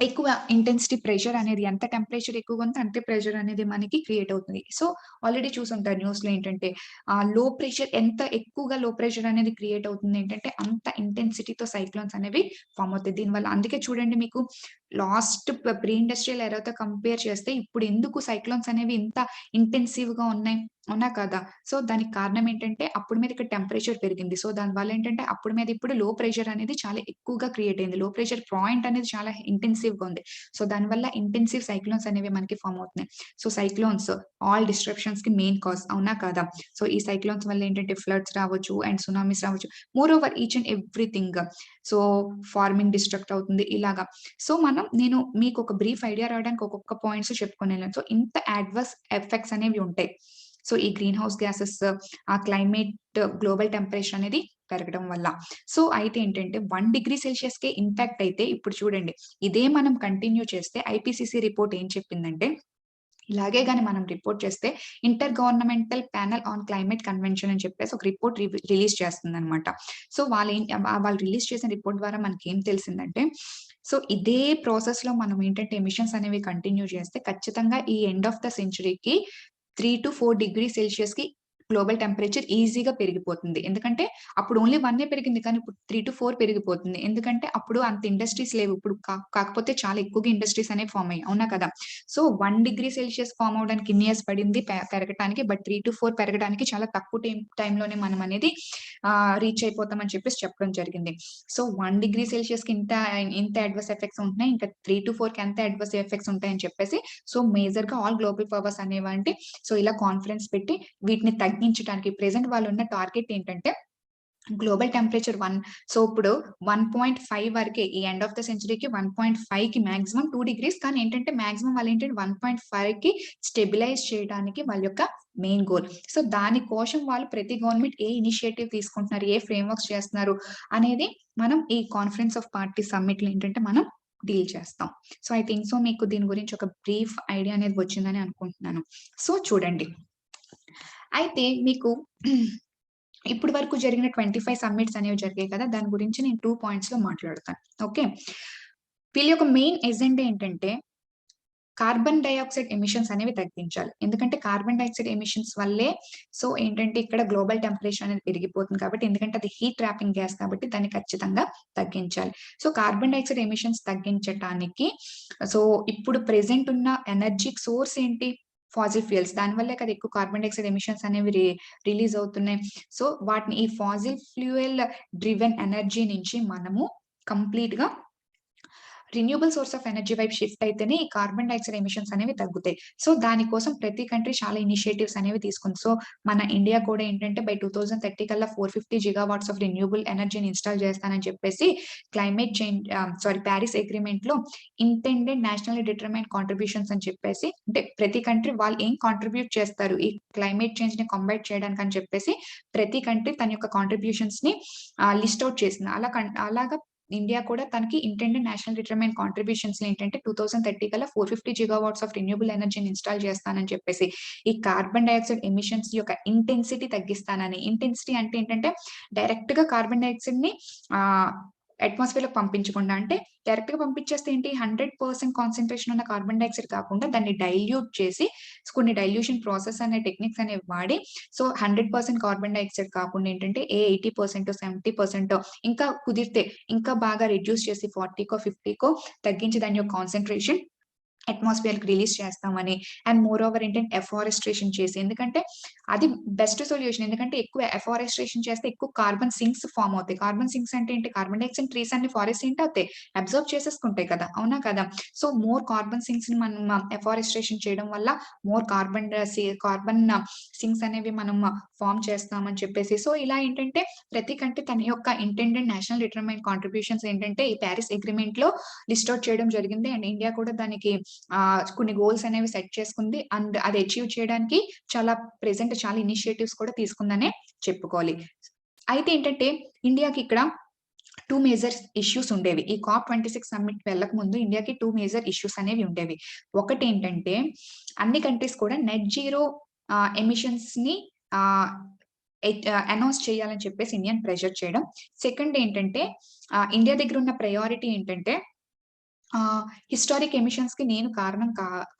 ఎక్కువ ఇంటెన్సిటీ ప్రెషర్ అనేది ఎంత టెంపరేచర్ ఎక్కువగా ఉంటే అంతే ప్రెషర్ అనేది మనకి క్రియేట్ అవుతుంది. సో, ఆల్రెడీ చూసుంటారు న్యూస్‌లో ఏంటంటే లో ప్రెషర్ ఎంత ఎక్కువగా లో ప్రెషర్ అనేది క్రియేట్ అవుతుంది ఏంటంటే అంత ఇంటెన్సిటీతో సైక్లోన్స్ అనేవి ఫార్మ్ అవుతాయి. దీనివల్ల అందుకే చూడండి మీకు లాస్ట్ ప్రీ ఇండస్ట్రియల్ ఎరాతో కంపేర్ చేస్తే ఇప్పుడు ఎందుకు సైక్లోన్స్ అనేవి ఇంత ఇంటెన్సివ్‌గా ఉన్నాయి. అవునా కాదా? సో, దానికి కారణం ఏంటంటే అప్పుడు మీద ఇక్కడ టెంపరేచర్ పెరిగింది. సో, దానివల్ల ఏంటంటే అప్పుడు మీద ఇప్పుడు లో ప్రెషర్ అనేది చాలా ఎక్కువగా క్రియేట్ అయింది. లో ప్రెషర్ పాయింట్ అనేది చాలా ఇంటెన్సివ్‌గా ఉంది. సో, దానివల్ల ఇంటెన్సివ్ సైక్లోన్స్ అనేవి మనకి ఫార్మ్ అవుతున్నాయి. సో, సైక్లోన్స్ ఆల్ డిస్ట్రప్షన్స్‌కి మెయిన్ కాజ్. అవునా కాదా? సో, ఈ సైక్లోన్స్ వల్ల ఏంటంటే ఫ్లడ్స్ రావచ్చు అండ్ సునామీస్ రావచ్చు. Moreover each and everything. So, farming destruct అవుతుంది ఇలాగా. సో, నేను మీకు ఒక బ్రీఫ్ ఐడియా రావడానికి ఒక్కొక్క పాయింట్స్ చెప్పుకొని వెళ్ళాను. సో, ఇంత అడ్వర్స్ ఎఫెక్ట్స్ అనేవి ఉంటాయి. సో, ఈ గ్రీన్ హౌస్ గ్యాసెస్, ఆ క్లైమేట్, గ్లోబల్ టెంపరేచర్ అనేది పెరగడం వల్ల. సో, అయితే ఏంటంటే 1 డిగ్రీ సెల్సియస్‌కే ఇంపాక్ట్ అయితే ఇప్పుడు చూడండి. ఇదే మనం కంటిన్యూ చేస్తే ఐపీసీసీ రిపోర్ట్ ఏం చెప్పిందంటే, ఇలాగే గాని మనం రిపోర్ట్ చేస్తే inter governmental panel on climate convention అని చెప్పేసి ఒక రిపోర్ట్ రిలీజ్ చేస్తుందన్నమాట. సో, వాళ్ళు రిలీజ్ చేసిన రిపోర్ట్ ద్వారా మనకేం తెలిసిందంటే, సో, ఇదే ప్రాసెస్‌లో మనం ఏంటంటే ఎమిషన్స్ అనేవి కంటిన్యూ చేస్తే ఖచ్చితంగా ఈ ఎండ్ ఆఫ్ ద సెంచరీకి 3-4 డిగ్రీ సెల్సియస్‌కి గ్లోబల్ టెంపరేచర్ ఈజీగా పెరిగిపోతుంది. ఎందుకంటే అప్పుడు ఓన్లీ 1 పెరిగింది. కానీ ఇప్పుడు 3-4 పెరిగిపోతుంది. ఎందుకంటే అప్పుడు అంత ఇండస్ట్రీస్ లేవు. ఇప్పుడు కాకపోతే చాలా ఎక్కువగా ఇండస్ట్రీస్ అనేవి ఫార్మ్ అయ్యాయి. అవునా కదా! సో, 1 డిగ్రీ సెల్సియస్ ఫార్మ్ అవ్వడానికి ఇన్ని ఇయర్స్ పడింది పెరగటానికి. బట్ 3-4 పెరగడానికి చాలా తక్కువ టైంలోనే మనం అనేది రీచ్ అయిపోతామని చెప్పేసి చెప్పడం జరిగింది. సో, 1 డిగ్రీ సెల్సియస్‌కి ఇంత అడ్వర్స్ ఎఫెక్ట్స్ ఉంటున్నాయి. ఇంకా 3-4కి ఎంత అడ్వర్స్ ఎఫెక్ట్స్ ఉంటాయని చెప్పేసి సో, మేజర్‌గా ఆల్ గ్లోబల్ పవర్స్ అనేవంటి సో, ఇలా కాన్ఫరెన్స్ పెట్టి వీటిని తగ్గించడానికి ప్రెజెంట్ వాళ్ళున్న టార్గెట్ ఏంటంటే గ్లోబల్ టెంపరేచర్ సో, ఇప్పుడు 1.5 వరకే ఈ ఎండ్ ఆఫ్ ద సెంచరీకి 1.5కి మాక్సిమం 2 డిగ్రీస్ కానీ ఏంటంటే మాక్సిమం వాళ్ళేంటంటే 1.5కి స్టెబిలైజ్ చేయడానికి వాళ్ళ యొక్క మెయిన్ గోల్. సో, దాని కోసం వాళ్ళు ప్రతి గవర్నమెంట్ ఏ ఇనిషియేటివ్ తీసుకుంటున్నారు, ఏ ఫ్రేమ్‌వర్క్స్ చేస్తున్నారు అనేది మనం ఈ కాన్ఫరెన్స్ ఆఫ్ పార్టీ సమ్మిట్‌లో ఏంటంటే మనం డీల్ చేస్తాం. సో, ఐ థింక్ సో మీకు దీని గురించి ఒక బ్రీఫ్ ఐడియా అనేది వచ్చిందని అనుకుంటున్నాను. సో, చూడండి. అయితే మీకు ఇప్పటి వరకు జరిగిన 25 సమ్మిట్స్ అనేవి జరిగాయి కదా! దాని గురించి నేను 2 పాయింట్స్‌లో మాట్లాడతాను. ఓకే. వీళ్ళ యొక్క మెయిన్ ఎజెండా ఏంటంటే కార్బన్ డయాక్సైడ్ ఎమిషన్స్ అనేవి తగ్గించాలి. ఎందుకంటే కార్బన్ డయాక్సైడ్ ఎమిషన్స్ వల్లే సో ఏంటంటే ఇక్కడ గ్లోబల్ టెంపరేచర్ అనేది పెరిగిపోతుంది కాబట్టి ఎందుకంటే అది హీట్ ట్రాపింగ్ గ్యాస్ కాబట్టి దాన్ని ఖచ్చితంగా తగ్గించాలి. సో కార్బన్ డయాక్సైడ్ ఎమిషన్స్ తగ్గించటానికి సో ఇప్పుడు ప్రెజెంట్ ఉన్న ఎనర్జీ సోర్స్ ఏంటి? Fossil fuels. దానివల్లే కదా ఎక్కువ కార్బన్ డయాక్సైడ్ ఎమిషన్స్ అనేవి రిలీజ్ అవుతున్నాయి. సో వాటిని ఈ ఫాసిల్ ఫ్యూయల్ డ్రివెన్ ఎనర్జీ నుంచి మనము కంప్లీట్‌గా రిన్యూబుల్ సోర్స్ ఆఫ్ ఎనర్జీ వైపు షిఫ్ట్ అయితేనే ఈ కార్బన్ డయాక్సైడ్ ఎమిషన్స్ అనేవి తగ్గుతాయి. సో దానికోసం ప్రతి కంట్రీ చాలా ఇనిషియేటివ్స్ అనేవి తీసుకుంది. సో మన ఇండియా కూడా ఏంటంటే బై 2030 కల్లా 450 గిగావాట్స్ ఆఫ్ రిన్యూబుల్ ఎనర్జీని ఇన్‌స్టాల్ చేస్తానని చెప్పేసి పారిస్ అగ్రీమెంట్‌లో ఇంటెండెడ్ నేషనల్లీ డిటర్మైన్డ్ కాంట్రిబ్యూషన్స్ అని చెప్పేసి అంటే ప్రతి కంట్రీ వాళ్ళు ఏం కాంట్రిబ్యూట్ చేస్తారు ఈ క్లైమేట్ చేంజ్‌ని కాంబాట్ చేయడానికి అని చెప్పేసి ప్రతి కంట్రీ తన యొక్క కాంట్రిబ్యూషన్స్‌ని లిస్ట్ ఔట్ చేసింది. అలాగా ఇండియా కూడా తనకి ఇంటెండెడ్ నేషనల్ డిటర్మైన్డ్ కాంట్రిబ్యూషన్స్ ఏంటంటే 2030 కల్లా 450 గిగావాట్స్ ఆఫ్ రిన్యూబుల్ ఎనర్జీని ఇన్‌స్టాల్ చేస్తానని చెప్పేసి ఈ కార్బన్ డయాక్సైడ్ ఎమిషన్స్ యొక్క ఇంటెన్సిటీ తగ్గిస్తానని. ఇంటెన్సిటీ అంటే ఏంటంటే డైరెక్ట్‌గా కార్బన్ డయాక్సైడ్‌ని అట్మాస్ఫియర్‌లోకి పంపించకుండా అంటే డైరెక్ట్‌గా పంపించేస్తే ఏంటి 100% కాన్సంట్రేషన్ ఉన్న కార్బన్ డయాక్సైడ్ కాకుండా దాన్ని డైల్యూట్ చేసి కొన్ని డైల్యూషన్ ప్రాసెస్ అనే టెక్నిక్స్ అనేవి వాడి సో 100% కార్బన్ డయాక్సైడ్ కాకుండా ఏంటంటే 80%, 70% ఇంకా కుదిరితే ఇంకా బాగా రిడ్యూస్ చేసి 40కో, 50కో తగ్గించి దాని యొక్క కాన్సంట్రేషన్ అట్మాస్ఫియర్‌కి రిలీజ్ చేస్తామని అండ్ మోర్ ఓవర్ ఏంటంటే అఫారెస్ట్రేషన్ చేసి ఎందుకంటే అది బెస్ట్ సొల్యూషన్. ఎందుకంటే ఎక్కువ అఫారెస్ట్రేషన్ చేస్తే ఎక్కువ కార్బన్ సింక్స్ ఫార్మ్ అవుతాయి. కార్బన్ సింక్స్ అంటే ఏంటి? కార్బన్ డయాక్సైడ్ ట్రీస్ అన్ని ఫారెస్ట్ ఏంటి అవుతాయి అబ్జర్వ్ చేసేసుకుంటాయి కదా! అవునా కదా! సో మోర్ కార్బన్ సింక్స్‌ని మనం అఫారెస్ట్రేషన్ చేయడం వల్ల మోర్ కార్బన్ సింక్స్ అనేవి మనం ఫార్మ్ చేస్తామని చెప్పేసి సో ఇలా ఏంటంటే ప్రతి కంట్రీ తన యొక్క ఇంటెండెడ్ నేషనల్ డిటర్మైన్డ్ కాంట్రిబ్యూషన్స్ ఏంటంటే ఈ పారిస్ అగ్రీమెంట్‌లో లిస్ట్ ఔట్ చేయడం జరిగింది. అండ్ ఇండియా కూడా దానికి కొన్ని గోల్స్ అనేవి సెట్ చేసుకుంది. అండ్ అది అచీవ్ చేయడానికి చాలా ఇనిషియేటివ్స్ కూడా తీసుకుందనే చెప్పుకోవాలి. అయితే ఏంటంటే ఇండియాకి ఇక్కడ 2 మేజర్ ఇష్యూస్ ఉండేవి. ఈ COP26 సమ్మిట్ వెళ్ళకముందు ఇండియాకి 2 మేజర్ ఇష్యూస్ అనేవి ఉండేవి. ఒకటేంటంటే అన్ని కంట్రీస్ కూడా నెట్ జీరో ఎమిషన్స్‌ని ఆహ్, అనౌన్స్ చేయాలని చెప్పేసి ఇండియాని ప్రెషర్ చేయడం. సెకండ్ ఏంటంటే ఇండియా దగ్గర ఉన్న ప్రయారిటీ ఏంటంటే హిస్టారిక్ ఎమిషన్స్‌కి నేను కారణం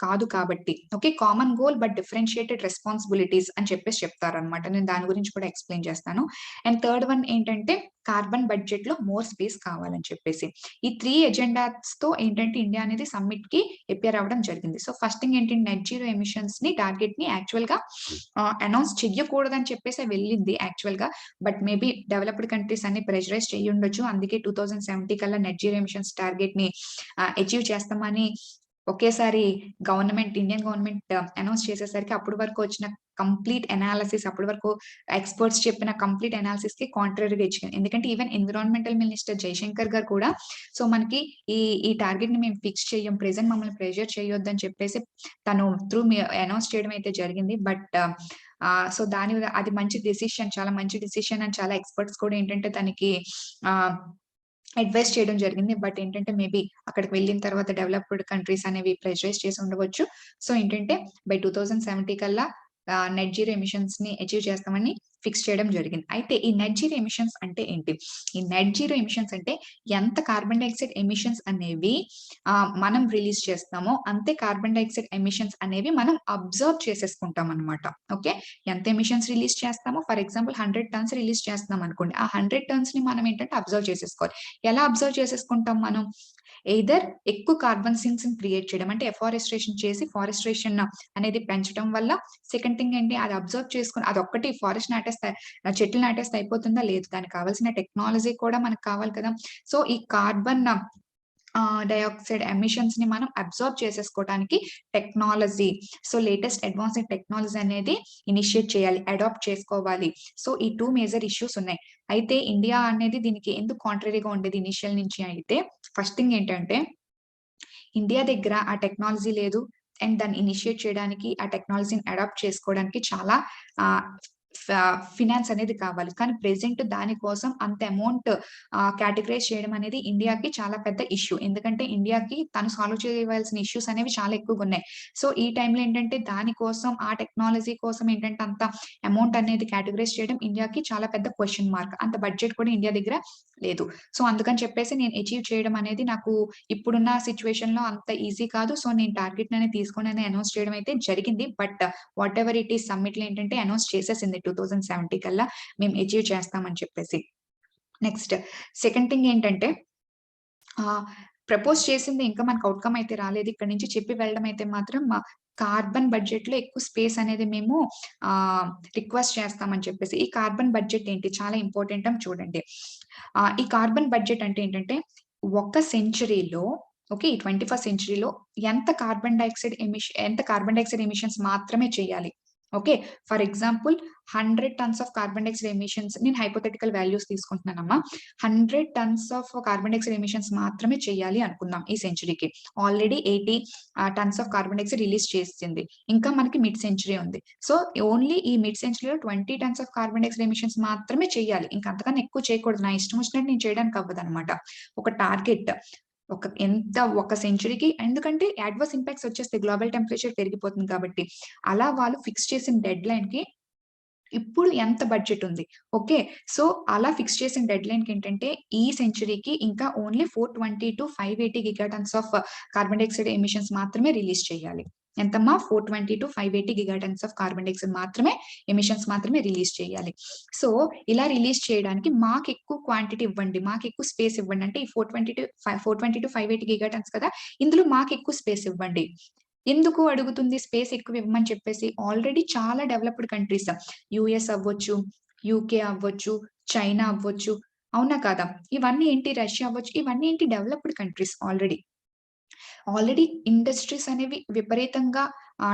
కాదు కాబట్టి. Okay. Common goal but differentiated responsibilities అని చెప్పేసి చెప్తారనమాట. నేను దాని గురించి కూడా ఎక్స్‌ప్లెయిన్ చేస్తాను. అండ్ థర్డ్ వన్ ఏంటంటే కార్బన్ బడ్జెట్‌లో మోర్ స్పేస్ కావాలని చెప్పేసి. ఈ 3 ఎజెండాస్‌తో ఏంటంటే ఇండియా అనేది సమ్మిట్‌కి అపియర్ అవ్వడం జరిగింది. సో ఫస్ట్ థింగ్ ఏంటి నెట్ జీరో ఎమిషన్స్‌ని టార్గెట్‌ని యాక్చువల్‌గా అనౌన్స్ చెయ్యకూడదని చెప్పేసి వెళ్ళింది యాక్చువల్‌గా. బట్ మేబీ డెవలప్డ్ కంట్రీస్ అన్ని ప్రెషరైజ్ చెయ్యుండొచ్చు. అందుకే 2070 కల్లా నెట్ జీరో ఎమిషన్స్ టార్గెట్‌ని అచీవ్ చేస్తామని ఒకేసారి ఇండియన్ గవర్నమెంట్ అనౌన్స్ చేసేసరికి అప్పటి వరకు వచ్చిన కంప్లీట్ అనాలిసిస్ అప్పటి వరకు ఎక్స్‌పర్ట్స్ చెప్పిన కంప్లీట్ అనాలిసిస్‌కి కాంట్రరీగా ఇచ్చింది. ఎందుకంటే ఈవెన్ ఎన్విరాన్మెంటల్ మినిస్టర్ జయశంకర్ గారు కూడా సో మనకి ఈ టార్గెట్‌ని మేము ఫిక్స్ చెయ్యం. ప్రెజెంట్ మమ్మల్ని ప్రెషర్ చేయొద్దని చెప్పేసి తను అనౌన్స్ చేయడం అయితే జరిగింది. బట్ సో అది మంచి డెసిషన్, చాలా మంచి డెసిషన్ అని చాలా ఎక్స్‌పర్ట్స్ కూడా ఏంటంటే దానికి ఆహ్, అడ్వైస్ చేయడం జరిగింది. బట్ ఏంటంటే మేబీ అక్కడికి వెళ్ళిన తర్వాత డెవలప్డ్ కంట్రీస్ అనేవి ప్రెషరైజ్ చేసి ఉండవచ్చు. సో ఏంటంటే బై 2070 కల్లా నెట్ జీరో ఎమిషన్స్‌ని అచీవ్ చేస్తామని ఫిక్స్ చేయడం జరిగింది. అయితే ఈ నెట్ జీరో ఎమిషన్స్ అంటే ఏంటి? ఈ నెట్ జీరో ఎమిషన్స్ అంటే ఎంత కార్బన్ డయాక్సైడ్ ఎమిషన్స్ అనేవి మనం రిలీజ్ చేస్తామో అంతే కార్బన్ డయాక్సైడ్ ఎమిషన్స్ అనేవి మనం అబ్జర్వ్ చేసేసుకుంటాం అన్నమాట. ఓకే. ఎంత ఎమిషన్స్ రిలీజ్ చేస్తామో ఫర్ ఎగ్జాంపుల్ 100 టన్స్ రిలీజ్ చేస్తున్నాం అనుకోండి. ఆ 100 టన్స్‌ని మనం ఏంటంటే అబ్జర్వ్ చేసేసుకోవాలి. ఎలా అబ్జర్వ్ చేసేసుకుంటాం మనం? ఎయిదర్ ఎక్కువ కార్బన్ సింక్స్‌ని క్రియేట్ చేయడం. అంటే ఎఫారెస్ట్రేషన్ చేసి ఫారెస్ట్రేషన్ అనేది పెంచడం వల్ల. సెకండ్ థింగ్ ఏంటి? అది అబ్జర్వ్ చేసుకొని అదొక్కటి ఫారెస్ట్ నాటేస్తే చెట్లు నాటేస్తే అయిపోతుందా? లేదు. దానికి కావాల్సిన టెక్నాలజీ కూడా మనకు కావాలి కదా! సో, ఈ కార్బన్ డయాక్సైడ్ ఎమిషన్స్‌ని మనం absorb చేసేసుకోవడానికి technology. So, latest advanced technology అనేది ఇనిషియేట్ చేయాలి. అడాప్ట్ చేసుకోవాలి. సో, ఈ 2 మేజర్ ఇష్యూస్ ఉన్నాయి. అయితే ఇండియా అనేది దీనికి ఎందుకు కాంట్రరీగా ఉండేది ఇనీషియల్ నుంచి అయితే, ఫస్ట్ థింగ్ ఏంటంటే, ఇండియా దగ్గర ఆ టెక్నాలజీ లేదు. అండ్ దాన్ని ఇనిషియేట్ చేయడానికి, ఆ టెక్నాలజీని అడాప్ట్ చేసుకోవడానికి చాలా ఆహ్, ఫినాన్స్ అనేది కావాలి. కానీ ప్రెజెంట్ దాని కోసం అంత అమౌంట్ కేటగరైజ్ చేయడం అనేది ఇండియాకి చాలా పెద్ద ఇష్యూ. ఎందుకంటే ఇండియాకి తను సాల్వ్ చేయవలసిన ఇష్యూస్ అనేవి చాలా ఎక్కువగున్నాయి. సో, ఈ టైంలో ఏంటంటే దాని కోసం ఆ టెక్నాలజీ కోసం ఏంటంటే అంత అమౌంట్ అనేది కేటగరైజ్ చేయడం ఇండియాకి చాలా పెద్ద క్వెషన్ మార్క్. అంత బడ్జెట్ కూడా ఇండియా దగ్గర లేదు. సో, అందుకని చెప్పేసి నేను అచీవ్ చేయడం అనేది నాకు ఇప్పుడున్న సిట్యుయేషన్‌లో అంత ఈజీ కాదు. సో, నేను టార్గెట్‌ననేది తీసుకొని అనౌన్స్ చేయడం అయితే జరిగింది. బట్ వాటెవర్ ఇట్ ఈస్ సమ్మిట్‌లో ఏంటంటే అనౌన్స్ చేసేసింది 2070 కల్లా మేము అచీవ్ చేస్తామని చెప్పేసి. నెక్స్ట్ సెకండ్ థింగ్ ఏంటంటే ప్రపోజ్ చేసింది ఇంకా మనకు ఔట్‌కమ్ అయితే రాలేదు. ఇక్కడి నుంచి చెప్పి వెళ్ళడం అయితే మాత్రం కార్బన్ బడ్జెట్‌లో ఎక్కువ స్పేస్ అనేది మేము ఆహ్, రిక్వెస్ట్ చేస్తామని చెప్పేసి. ఈ కార్బన్ బడ్జెట్ ఏంటి? చాలా ఇంపార్టెంట్ అని చూడండి. ఈ కార్బన్ బడ్జెట్ అంటే ఏంటంటే, ఒక సెంచరీలో ఓకే. ఈ 21st సెంచరీలో ఎంత కార్బన్ డయాక్సైడ్ ఎమిషన్స్ మాత్రమే చేయాలి. Okay. For example 100 tons of carbon dioxide emissions నేను హైపోథెటికల్ వాల్యూస్ తీసుకుంటున్నానమ్మా. 100 tons of carbon dioxide emissions మాత్రమే చేయాలి అనుకుందాం ఈ సెంచరీకి. Already 80 tons of carbon dioxide release చేసింది. ఇంకా మనకి మిడ్ సెంచరీ ఉంది. సో, ఓన్లీ ఈ మిడ్ సెంచరీలో 20 tons of carbon dioxide emissions మాత్రమే చేయాలి. ఇంక అంతకన్నా ఎక్కువ చేయకూడదు. నా ఇష్టం వచ్చినట్టు నేను చేయడానికి అవ్వదన్నమాట. ఒక టార్గెట్ ఒక సెంచరీకి ఎందుకంటే అడ్వర్స్ ఇంపాక్ట్స్ వచ్చేస్తాయి. గ్లోబల్ టెంపరేచర్ పెరిగిపోతుంది కాబట్టి. అలా వాళ్ళు ఫిక్స్ చేసిన డెడ్‌లైన్‌కి ఇప్పుడు ఎంత బడ్జెట్ ఉంది. ఓకే. సో, అలా ఫిక్స్ చేసిన డెడ్‌లైన్‌కి ఏంటంటే ఈ సెంచరీకి ఇంకా only 420-580 giga turns of carbon dioxide emissions మాత్రమే రిలీజ్ చేయాలి. ఎంతమ్మా? 420-580 giga turns of carbon dioxide మాత్రమే ఎమిషన్స్ మాత్రమే రిలీజ్ చేయాలి. సో, ఇలా రిలీజ్ చేయడానికి మాకెక్కువ క్వాంటిటీ ఇవ్వండి. మాకెక్కువ స్పేస్ ఇవ్వండి. అంటే ఈ 420-580 గిగా టన్స్ కదా! ఇందులో మాకెక్కువ స్పేస్ ఇవ్వండి. ఎందుకు అడుగుతుంది స్పేస్ ఎక్కువ ఇవ్వమని చెప్పేసి? ఆల్రెడీ చాలా డెవలప్డ్ కంట్రీస్ యూఎస్ అవ్వచ్చు, యూకే అవ్వచ్చు, చైనా అవ్వచ్చు. అవునా కాదా? ఇవన్నీ ఏంటి రష్యా అవ్వచ్చు. ఇవన్నీ ఏంటి developed countries already. Already industries అనేవి విపరీతంగా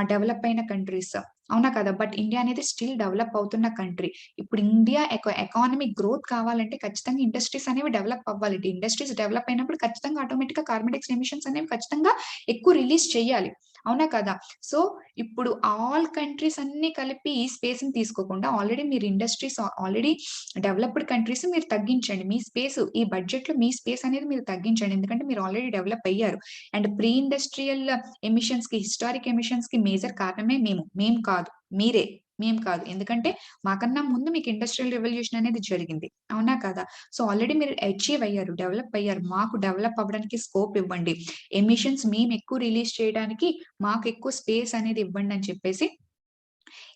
డెవలప్ అయిన కంట్రీస్. అవునా కదా! బట్ ఇండియా అనేది స్టిల్ డెవలప్ అవుతున్న కంట్రీ. ఇప్పుడు ఇండియా ఎకానమిక్ గ్రోత్ కావాలంటే ఖచ్చితంగా ఇండస్ట్రీస్ అనేవి డెవలప్ అవ్వాలి. ఇండస్ట్రీస్ డెవలప్ అయినప్పుడు ఖచ్చితంగా ఆటోమేటిక్‌గా కార్బన్ డయాక్సైడ్ ఎమిషన్స్ అనేవి ఖచ్చితంగా ఎక్కువ రిలీజ్ చేయాలి. అవునా కదా! సో, ఇప్పుడు ఆల్ కంట్రీస్ అన్నీ కలిపి ఈ స్పేస్‌ని తీసుకోకుండా ఆల్రెడీ మీరు ఇండస్ట్రీస్ ఆల్రెడీ డెవలప్డ్ కంట్రీస్ మీరు తగ్గించండి. మీ స్పేస్ ఈ బడ్జెట్‌లో మీ స్పేస్ అనేది మీరు తగ్గించండి. ఎందుకంటే మీరు ఆల్రెడీ డెవలప్ అయ్యారు. అండ్ ప్రీ ఇండస్ట్రియల్ ఎమిషన్స్‌కి, హిస్టారిక్ ఎమిషన్స్‌కి మేజర్ కారణమే మేము. మేము కాదు. మీరే. మేము కాదు. ఎందుకంటే మాకన్నా ముందు మీకు ఇండస్ట్రియల్ రివల్యూషన్ అనేది జరిగింది. అవునా కాదా? సో, ఆల్రెడీ మీరు అచీవ్ అయ్యారు. డెవలప్ అయ్యారు. మాకు డెవలప్ అవ్వడానికి స్కోప్ ఇవ్వండి. ఎమిషన్స్ మేము ఎక్కువ రిలీజ్ చేయడానికి మాకు ఎక్కువ స్పేస్ అనేది ఇవ్వండి అని చెప్పేసి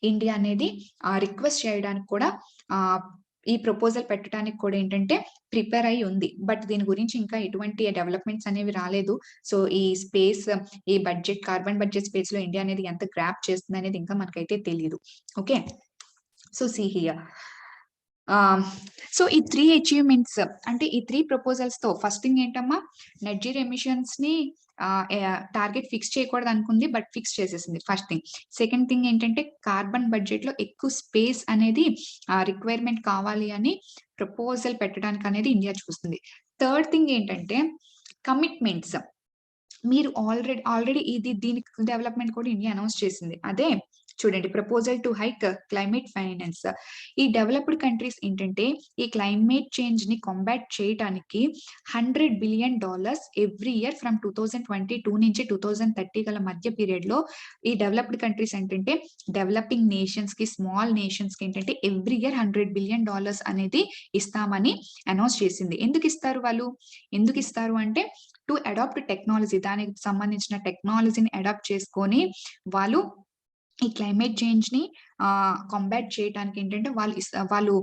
ఇండియా అనేది రిక్వెస్ట్ చేయడానికి కూడా ఆహ్, ఈ ప్రపోజల్ పెట్టడానికి కూడా ఏంటంటే ప్రిపేర్ అయ్యి ఉంది. బట్ దీని గురించి ఇంకా ఎటువంటి డెవలప్‌మెంట్స్ అనేవి రాలేదు. సో, ఈ కార్బన్ బడ్జెట్ స్పేస్‌లో ఇండియా అనేది ఎంత గ్రాబ్ చేస్తుందనేది ఇంకా మనకైతే తెలీదు. Okay. So, see here. Ah, so, ఈ 3 అచీవ్‌మెంట్స్ అంటే ఈ 3 ప్రపోజల్స్‌తో ఫస్ట్ థింగ్ ఏంటమ్మా? నెట్ జీరో ఎమిషన్స్‌ని టార్గెట్ ఫిక్స్ చేయకూడదనుకుంది. బట్ ఫిక్స్ చేసేసింది ఫస్ట్ థింగ్. సెకండ్ థింగ్ ఏంటంటే కార్బన్ బడ్జెట్‌లో ఎక్కువ స్పేస్ అనేది రిక్వైర్‌మెంట్ కావాలి అని ప్రపోజల్ పెట్టడానికనేది ఇండియా చూస్తుంది. థర్డ్ థింగ్ ఏంటంటే కమిట్మెంట్స్. మీరు ఆల్రెడీ దీనికి డెవలప్‌మెంట్ కూడా ఇండియా అనౌన్స్ చేసింది. అదే చూడండి, proposal to hike climate finance. ఈ డెవలప్డ్ కంట్రీస్ ఏంటంటే ఈ క్లైమేట్ చేంజ్ ని కాంబాట్ చేయడానికి $100 బిలియన్ ఎవ్రీ ఇయర్ ఫ్రమ్ 2022 నుంచి 2030 గల మధ్య పీరియడ్ లో ఈ డెవలప్డ్ కంట్రీస్ ఏంటంటే డెవలపింగ్ నేషన్స్ కి, స్మాల్ నేషన్స్ కి ఏంటంటే ఎవ్రీ ఇయర్ $100 బిలియన్ అనేది ఇస్తామని అనౌన్స్ చేసింది. ఎందుకు ఇస్తారు వాళ్ళు? ఎందుకు ఇస్తారు అంటే టు అడాప్ట్ టెక్నాలజీ, దానికి సంబంధించిన టెక్నాలజీని అడాప్ట్ చేసుకొని వాళ్ళు ఈ క్లైమేట్ చేంజ్ ని కాంబాట్ చేయడానికి ఏంటంటే వాళ్ళు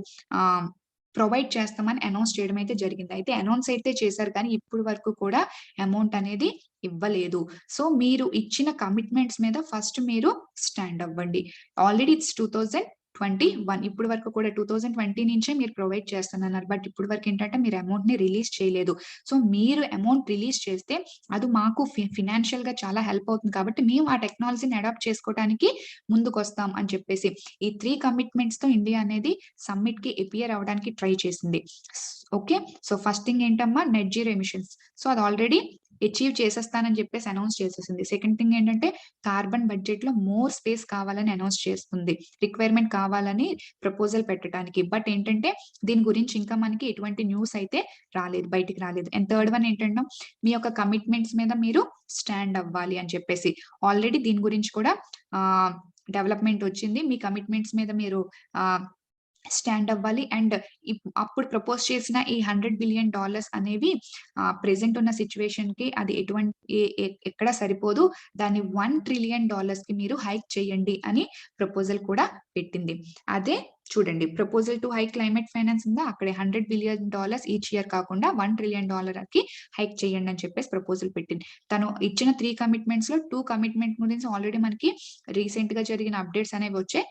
ప్రొవైడ్ చేస్తామని అనౌన్స్ చేయడం అయితే జరిగింది. అయితే అనౌన్స్ అయితే చేశారు కానీ ఇప్పుడు వరకు కూడా అమౌంట్ అనేది ఇవ్వలేదు. సో మీరు ఇచ్చిన కమిట్మెంట్స్ మీద ఫస్ట్ మీరు స్టాండ్ అవ్వండి. ఆల్రెడీ ఇట్స్ 2021, ఇప్పుడు వరకు కూడా 2020 నుంచే మీరు ప్రొవైడ్ చేస్తున్నారు. బట్ ఇప్పుడు వరకు ఏంటంటే మీరు అమౌంట్ ని రిలీజ్ చేయలేదు. సో మీరు అమౌంట్ రిలీజ్ చేస్తే అది మాకు ఫినాన్షియల్ గా చాలా హెల్ప్ అవుతుంది కాబట్టి మేము ఆ టెక్నాలజీని అడాప్ట్ చేసుకోవడానికి ముందుకు వస్తాం అని చెప్పేసి ఈ 3 కమిట్మెంట్స్ తో ఇండియా అనేది సమ్మిట్ కి అపియర్ అవడానికి ట్రై చేసింది. ఓకే, సో ఫస్ట్ థింగ్ ఏంటమ్మా, నెట్ జీరో ఎమిషన్స్. సో అది ఆల్రెడీ అచీవ్ చేసేస్తానని చెప్పేసి అనౌన్స్ చేసేసింది. సెకండ్ థింగ్ ఏంటంటే కార్బన్ బడ్జెట్ లో మోర్ స్పేస్ కావాలని అనౌన్స్ చేస్తుంది, రిక్వైర్మెంట్ కావాలని ప్రపోజల్ పెట్టడానికి. బట్ ఏంటంటే దీని గురించి ఇంకా మనకి ఎటువంటి న్యూస్ అయితే రాలేదు, బయటికి రాలేదు. అండ్ థర్డ్ వన్ ఏంటంటే మీ యొక్క కమిట్మెంట్స్ మీద మీరు స్టాండ్ అవ్వాలి అని చెప్పేసి ఆల్రెడీ దీని గురించి కూడా డెవలప్మెంట్ వచ్చింది. మీ కమిట్మెంట్స్ మీద మీరు స్టాండ్ అవ్వాలి. అండ్ అప్పుడు ప్రపోజ్ చేసిన ఈ $100 బిలియన్ అనేవి ప్రెసెంట్ ఉన్న సిచ్యువేషన్ కి అది ఎక్కడ సరిపోదు, దాన్ని $1 ట్రిలియన్ కి మీరు హైక్ చేయండి అని ప్రపోజల్ కూడా పెట్టింది. అదే చూడండి, proposal to hike climate finance ఉందా, అక్కడే $100 బిలియన్ ఈచ్ ఇయర్ కాకుండా $1 ట్రిలియన్ కి హైక్ చేయండి అని చెప్పేసి ప్రపోజల్ పెట్టింది. తను ఇచ్చిన 3 కమిట్మెంట్స్ లో 2 కమిట్మెంట్ గురించి ఆల్రెడీ మనకి రీసెంట్ గా జరిగిన అప్డేట్స్ అనేవి వచ్చాయి.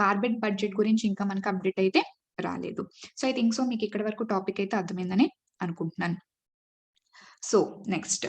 కార్బన్ బడ్జెట్ గురించి ఇంకా మనకి అప్డేట్ అయితే రాలేదు. సో ఐ థింక్ సో మీకు ఇక్కడ వరకు టాపిక్ అయితే అర్థమైందని అనుకుంటున్నాను. సో నెక్స్ట్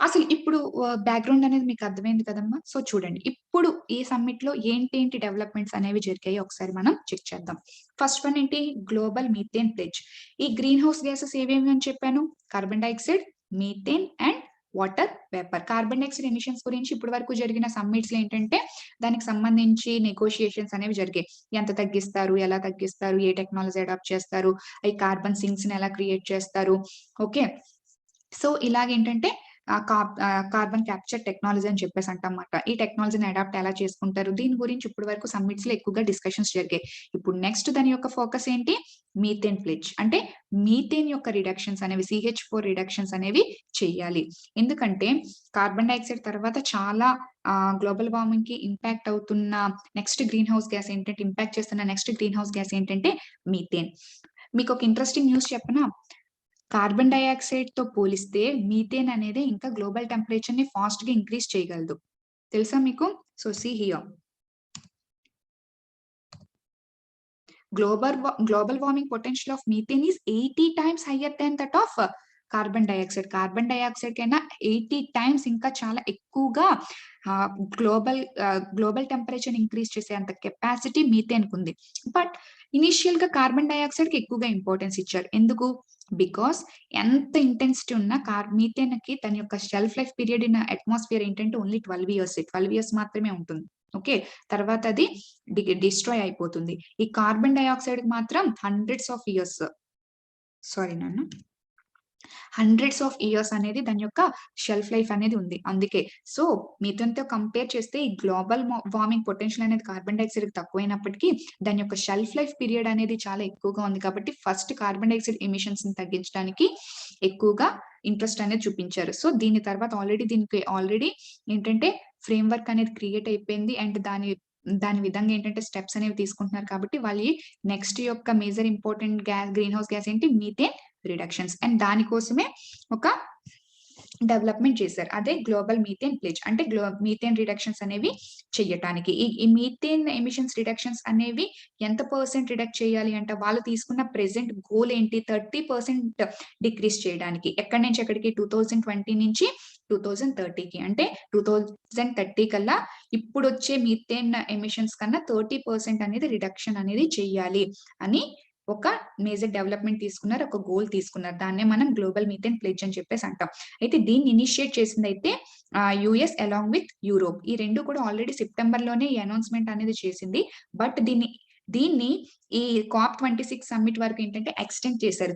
అసలు ఇప్పుడు బ్యాక్గ్రౌండ్ అనేది మీకు అర్థమైంది కదమ్మా. సో చూడండి, ఇప్పుడు ఈ సమ్మిట్ లో ఏంటి డెవలప్మెంట్స్ అనేవి జరిగాయి ఒకసారి మనం చెక్ చేద్దాం. ఫస్ట్ వన్ ఏంటి, గ్లోబల్ మీథేన్ ప్లెడ్జ్. ఈ గ్రీన్ హౌస్ గ్యాసెస్ ఏవేమి అని చెప్పాను, carbon dioxide, methane and water vapour. Carbon dioxide emissions గురించి ఇప్పటి వరకు జరిగిన సమ్మిట్స్ లో ఏంటంటే దానికి సంబంధించి నెగోషియేషన్స్ అనేవి జరిగాయి. ఎంత తగ్గిస్తారు, ఎలా తగ్గిస్తారు, ఏ టెక్నాలజీ అడాప్ట్ చేస్తారు, ఈ కార్బన్ సింక్స్ ని ఎలా క్రియేట్ చేస్తారు. ఓకే, సో ఇలాగేంటంటే కార్బన్ క్యాప్చర్ టెక్నాలజీ అని చెప్పేసి అంటమాట. ఈ టెక్నాలజీని అడాప్ట్ ఎలా చేసుకుంటారు, దీని గురించి ఇప్పటి వరకు సమ్మిట్స్ లో ఎక్కువగా డిస్కషన్స్ జరిగాయి. ఇప్పుడు నెక్స్ట్ దాని యొక్క ఫోకస్ ఏంటి, మీథేన్ ప్లెడ్జ్. అంటే మీథేన్ యొక్క రిడక్షన్స్ అనేవి, CH4 రిడక్షన్స్ అనేవి చెయ్యాలి. ఎందుకంటే కార్బన్ డైఆక్సైడ్ తర్వాత చాలా గ్లోబల్ వార్మింగ్ కి ఇంపాక్ట్ అవుతున్న నెక్స్ట్ గ్రీన్ హౌస్ గ్యాస్ ఏంటంటే, ఇంపాక్ట్ చేస్తున్న నెక్స్ట్ గ్రీన్ హౌస్ గ్యాస్ ఏంటంటే మీథేన్. మీకు ఒక ఇంట్రెస్టింగ్ న్యూస్ చెప్పనా, కార్బన్ డైఆక్సైడ్ తో పోలిస్తే మీథేన్ అనేది ఇంకా గ్లోబల్ టెంపరేచర్ ని ఫాస్ట్ గా ఇంక్రీజ్ చేయగలదు, తెలుసా మీకు? So see here, global warming potential of methane is 80 times higher than that of carbon dioxide. Carbon dioxide కైనా 80 టైమ్స్ ఇంకా చాలా ఎక్కువగా గ్లోబల్ టెంపరేచర్ ఇంక్రీజ్ చేసే అంత కెపాసిటీ మీథేన్ కు ఉంది. బట్ ఇనిషియల్ గా కార్బన్ డైఆక్సైడ్ కి ఎక్కువగా ఇంపార్టెన్స్ ఇచ్చారు. ఎందుకు? బికాస్ ఎంత ఇంటెన్సిటీ ఉన్నా మీథేన్ కి తన యొక్క shelf life period in atmosphere ఏంటంటే ఓన్లీ 12 ఇయర్స్ మాత్రమే ఉంటుంది. ఓకే, తర్వాత అది డిస్ట్రాయ్ అయిపోతుంది. ఈ కార్బన్ డైఆక్సైడ్ కి మాత్రం హండ్రెడ్స్ ఆఫ్ ఇయర్స్ అనేది దాని యొక్క షెల్ఫ్ లైఫ్ అనేది ఉంది. అందుకే సో మీథేన్ తో కంపేర్ చేస్తే ఈ గ్లోబల్ వార్మింగ్ పొటెన్షియల్ అనేది కార్బన్ డైఆక్సైడ్ తక్కువైనప్పటికీ దాని యొక్క షెల్ఫ్ లైఫ్ పీరియడ్ అనేది చాలా ఎక్కువగా ఉంది. కాబట్టి ఫస్ట్ కార్బన్ డైఆక్సైడ్ ఎమిషన్స్ ని తగ్గించడానికి ఎక్కువగా ఇంట్రెస్ట్ అనేది చూపించారు. సో దీని తర్వాత దీనికి ఆల్రెడీ ఏంటంటే ఫ్రేమ్ వర్క్ అనేది క్రియేట్ అయిపోయింది. అండ్ దాని విధంగా ఏంటంటే స్టెప్స్ అనేవి తీసుకుంటున్నారు. కాబట్టి వాళ్ళు నెక్స్ట్ యొక్క major important green house gas ఏంటి, మీథేన్ రిడక్షన్స్. అండ్ దానికోసమే ఒక డెవలప్మెంట్ చేశారు, అదే గ్లోబల్ మీథేన్ ప్లెడ్జ్. అంటే మీథేన్ రిడక్షన్స్ అనేవి చెయ్యటానికి ఈ మీథేన్ ఎమిషన్స్ రిడక్షన్స్ అనేవి ఎంత % రిడక్ట్ చేయాలి అంటే వాళ్ళు తీసుకున్న ప్రెసెంట్ గోల్ ఏంటి, 30% డిక్రీస్ చేయడానికి. ఎక్కడి నుంచి ఎక్కడికి, 2020 నుంచి 2030కి. అంటే 2030 కల్లా ఇప్పుడు వచ్చే మీథేన్ ఎమిషన్స్ కన్నా 30% అనేది రిడక్షన్ అనేది చెయ్యాలి అని ఒక మేజర్ డెవలప్మెంట్ తీసుకున్నారు, ఒక గోల్ తీసుకున్నారు. దాన్నే మనం గ్లోబల్ మీథేన్ ప్లెడ్జ్ అని చెప్పేసి అంటాం. అయితే దీన్ని ఇనిషియేట్ చేసిందైతే యూఎస్ అలాంగ్ విత్ యూరోప్. ఈ 2 కూడా ఆల్రెడీ సెప్టెంబర్‌లోనే ఈ అనౌన్స్‌మెంట్ అనేది చేసింది. బట్ దీన్ని ఈ COP26 సమ్మిట్ వరకు ఏంటంటే ఎక్స్‌టెండ్ చేశారు.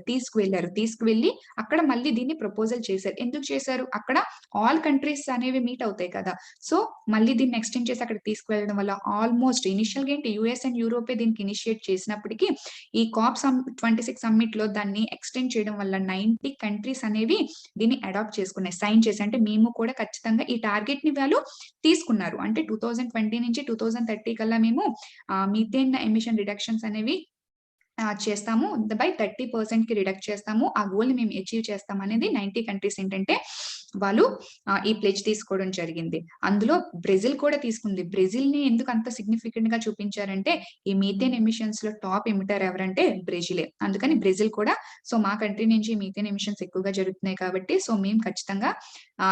తీసుకువెళ్లి అక్కడ మళ్ళీ దీన్ని ప్రపోజల్ చేశారు. ఎందుకు చేశారు? అక్కడ ఆల్ కంట్రీస్ అనేవి మీట్ అవుతాయి కదా! సో, మళ్ళీ దీన్ని ఎక్స్‌టెండ్ చేసి అక్కడికి తీసుకువెళ్ళడం వల్ల ఆల్‌మోస్ట్ ఇనిషియల్‌గా ఏంటి యూఎస్ అండ్ యూరోపే దీనికి ఇనిషియేట్ చేసినప్పటికీ ఈ COP26 సమ్మిట్‌లో దాన్ని ఎక్స్‌టెండ్ చేయడం వల్ల 90 కంట్రీస్ అనేవి దీన్ని అడాప్ట్ చేసుకున్నాయి. సైన్ చేసి అంటే మేము కూడా ఖచ్చితంగా ఈ టార్గెట్‌ని వాళ్ళు తీసుకున్నారు. అంటే 2020 నుంచి 2030 కల్లా మేము మీథేన్ ఎమిషన్ రిడక్షన్స్ అనేవి చేస్తాము. బై 30%కి రిడక్ట్ చేస్తాము. ఆ గోల్‌ని మేము అచీవ్ చేస్తాం అనేది 90 కంట్రీస్ ఏంటంటే వాళ్ళు ఈ ప్లెడ్జ్ తీసుకోవడం జరిగింది. అందులో బ్రెజిల్ కూడా తీసుకుంది. బ్రెజిల్‌ని ఎందుకు అంత సిగ్నిఫికెంట్‌గా చూపించారంటే ఈ మీథేన్ ఎమిషన్స్‌లో టాప్ ఎమిటర్ ఎవరంటే బ్రెజిలే. అందుకని బ్రెజిల్ కూడా సో మా కంట్రీ నుంచి మీథేన్ ఎమిషన్స్ ఎక్కువగా జరుగుతున్నాయి కాబట్టి సో మేము ఖచ్చితంగా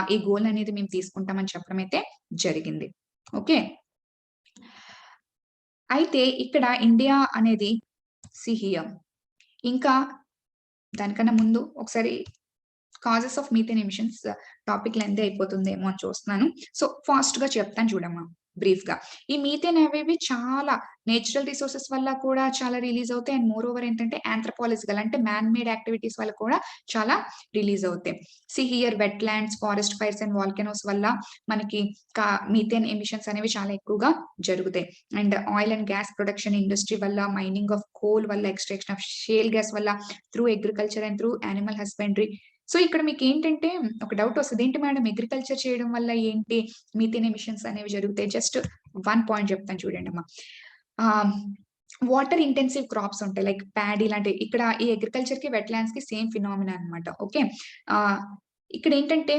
ఈ గోల్ అనేది మేము తీసుకుంటామని చెప్పడం అయితే జరిగింది. ఓకే. అయితే ఇక్కడ ఇండియా అనేది హియర్. ఇంకా దానికన్నా ముందు ఒకసారి causes of methane emissions topic lengthy అయిపోతుందేమో అని చూస్తున్నాను. సో ఫాస్ట్‌గా చెప్తాను చూడమ్మా బ్రీఫ్‌గా. ఈ మీథేన్ అనేవి చాలా నేచురల్ రిసోర్సెస్ వల్ల కూడా చాలా రిలీజ్ అవుతాయి. అండ్ మోర్ ఓవర్ ఏంటంటే ఆంథ్రోపాలజికల్ అంటే మ్యాన్ మేడ్ యాక్టివిటీస్ వల్ల కూడా చాలా రిలీజ్ అవుతాయి. Here wetlands, forest fires and volcanoes వల్ల మనకి మీథేన్ ఎమిషన్స్ అనేవి చాలా ఎక్కువగా జరుగుతాయి. And oil and gas production industry వల్ల, మైనింగ్ ఆఫ్ కోల్ వల్ల, ఎక్స్‌ట్రాక్షన్ ఆఫ్ షేల్ గ్యాస్ వల్ల, through agriculture and through animal husbandry. So ఇక్కడ మీకేంటంటే ఒక డౌట్ వస్తది. ఏంటి మేడం అగ్రికల్చర్ చేయడం వల్ల ఏంటి మీథేన్ ఎమిషన్స్ అనేవి జరుగుతాయి? జస్ట్ 1 పాయింట్ చెప్తాను చూడండమ్మా. ఆహ్, వాటర్ ఇంటెన్సివ్ క్రాప్స్ ఉంటాయి. లైక్ ప్యాడీ లాంటివి. ఇక్కడ ఈ అగ్రికల్చర్‌కి, వెట్‌లాండ్స్‌కి సేమ్ ఫినామినా అన్నమాట. ఓకే. ఆహ్, ఇక్కడేంటంటే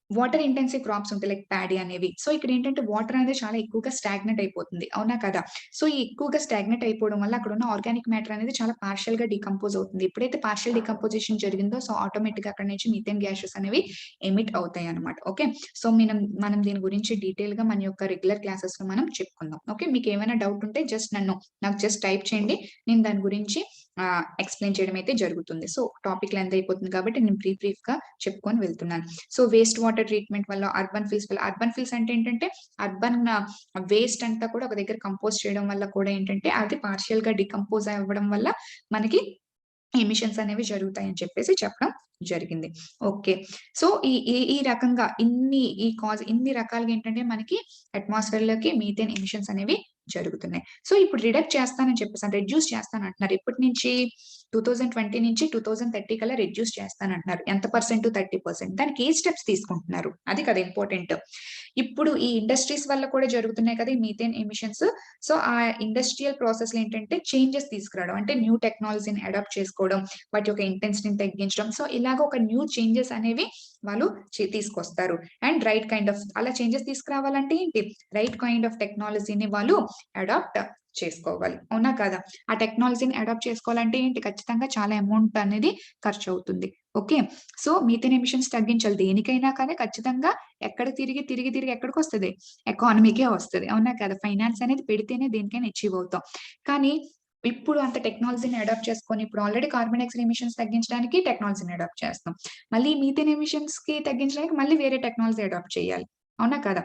వాటర్ ఇంటెన్సివ్ క్రాప్స్ ఉంటాయి. లైక్ ప్యాడీ అనేవి. సో ఇక్కడేంటంటే వాటర్ అనేది చాలా ఎక్కువగా స్టాగ్నెట్ అయిపోతుంది. అవునా కదా? సో ఈ ఎక్కువగా స్టాగ్నెట్ అయిపోవడం వల్ల అక్కడున్న ఆర్గానిక్ మ్యాటర్ అనేది చాలా పార్షియల్‌గా డీకంపోజ్ అవుతుంది. ఎప్పుడైతే పార్షియల్ డీకంపోజిషన్ జరిగిందో సో ఆటోమేటిక్‌గా అక్కడి నుంచి మీథేన్ గ్యాసెస్ అనేవి ఎమిట్ అవుతాయన్నమాట. ఓకే. సో మనం దీని గురించి డీటెయిల్‌గా మన యొక్క రెగ్యులర్ క్లాసెస్‌లో మనం చెప్పుకుందాం. ఓకే. మీకేమైనా డౌట్ ఉంటే నాకు జస్ట్ టైప్ చేయండి. నేను దాని గురించి ఎక్స్‌ప్లెయిన్ చేయడం అయితే జరుగుతుంది. సో టాపిక్ లెంత్ అయిపోతుంది కాబట్టి నేను బ్రీఫ్‌గా చెప్పుకొని వెళ్తున్నాను. సో వేస్ట్ వాటర్ ట్రీట్మెంట్ వల్ల, అర్బన్ ఫిల్స్ అంటే ఏంటంటే అర్బన్ వేస్ట్ అంతా కూడా ఒక దగ్గర కంపోజ్ చేయడం వల్ల కూడా ఏంటంటే అది పార్షియల్‌గా డీకంపోజ్ అవ్వడం వల్ల మనకి ఎమిషన్స్ అనేవి జరుగుతాయని చెప్పేసి చెప్పడం జరిగింది. ఓకే. సో ఈ ఈ ఈ రకంగా ఇన్ని రకాలుగా ఏంటంటే మనకి అట్మాస్ఫియర్‌లోకి మీథేన్ ఎమిషన్స్ అనేవి జరుగుతున్నాయి. సో ఇప్పుడు రెడ్యూస్ చేస్తానంటున్నారు. ఎప్పటి నుంచి 2020 నుంచి 2030 కల్లా రెడ్యూస్ చేస్తానంటున్నారు. ఎంత పర్సెంట్? 30%. దానికి ఏ స్టెప్స్ తీసుకుంటున్నారు? అది కదా ఇంపార్టెంట్. ఇప్పుడు ఈ ఇండస్ట్రీస్ వల్ల కూడా జరుగుతున్నాయి కదా! ఈ మీథేన్ ఎమిషన్స్. సో ఆ ఇండస్ట్రియల్ ప్రాసెస్‌లో ఏంటంటే చేంజెస్ తీసుకురావడం. అంటే న్యూ టెక్నాలజీని అడాప్ట్ చేసుకోవడం, వాటి యొక్క ఇంటెన్సిటీని తగ్గించడం. సో ఇలాగ ఒక న్యూ చేంజెస్ అనేవి వాళ్ళు తీసుకొస్తారు. అండ్ రైట్ కైండ్ ఆఫ్ అలా చేంజెస్ తీసుకురావాలంటే ఏంటి? రైట్ కైండ్ ఆఫ్ టెక్నాలజీని వాళ్ళు అడాప్ట్ చేసుకోవాలి. అవునా కాదా? ఆ టెక్నాలజీని అడాప్ట్ చేసుకోవాలంటే ఏంటి? ఖచ్చితంగా చాలా అమౌంట్ అనేది ఖర్చవుతుంది. ఓకే. సో మీథేన్ ఎమిషన్స్ తగ్గించాలి. దేనికైనా కానీ ఖచ్చితంగా తిరిగి ఎక్కడికొస్తది? ఎకానమీకే వస్తది. అవునా కదా? ఫైనాన్స్ అనేది పెడితేనే దేనికైనా అచీవ్ అవుతాం. కానీ ఇప్పుడు అంత టెక్నాలజీని అడాప్ట్ చేసుకొని ఇప్పుడు ఆల్రెడీ కార్బన్ డయాక్సైడ్ ఎమిషన్స్ తగ్గించడానికి టెక్నాలజీని అడాప్ట్ చేస్తాం. మళ్ళీ మీథేన్ ఎమిషన్స్‌కి తగ్గించడానికి మళ్ళీ వేరే టెక్నాలజీ అడాప్ట్ చేయాలి. అవునా కదా?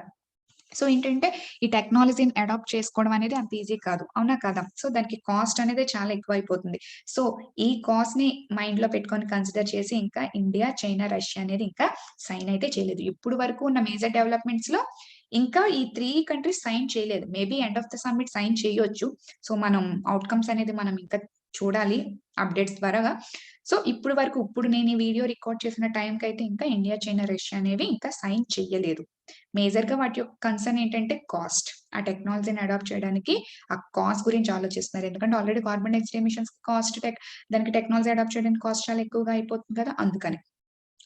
సో ఏంటంటే ఈ టెక్నాలజీని అడాప్ట్ చేసుకోవడం అనేది అంత ఈజీ కాదు. అవునా కాదా? సో దానికి కాస్ట్ అనేది చాలా ఎక్కువైపోతుంది. సో ఈ కాస్ట్‌ని మైండ్‌లో పెట్టుకొని కన్సిడర్ చేసి ఇంకా ఇండియా, చైనా, రష్యా అనేది ఇంకా సైన్ అయితే చేయలేదు. ఇప్పుడు వరకు ఉన్న మేజర్ డెవలప్‌మెంట్స్‌లో ఇంకా ఈ 3 కంట్రీస్ సైన్ చేయలేదు. Maybe end of the summit sign చేయొచ్చు. సో మనం ఔట్‌కమ్స్ అనేది మనం ఇంకా చూడాలి అప్‌డేట్స్ ద్వారాగా. సో ఇప్పుడు నేను ఈ వీడియో రికార్డ్ చేసిన టైంకైతే ఇంకా ఇండియా, చైనా, రష్యా అనేవి ఇంకా సైన్ చెయ్యలేదు. మేజర్‌గా వాటి యొక్క కన్సర్న్ ఏంటంటే కాస్ట్. ఆ టెక్నాలజీని అడాప్ట్ చేయడానికి ఆ కాస్ట్ గురించి ఆలోచిస్తున్నారు. ఎందుకంటే ఆల్రెడీ కార్బన్ డయాక్సైడ్ ఎమిషన్స్ దానికి టెక్నాలజీ అడాప్ట్ చేయడానికి కాస్ట్ చాలా ఎక్కువగా అయిపోతుంది కదా! అందుకని.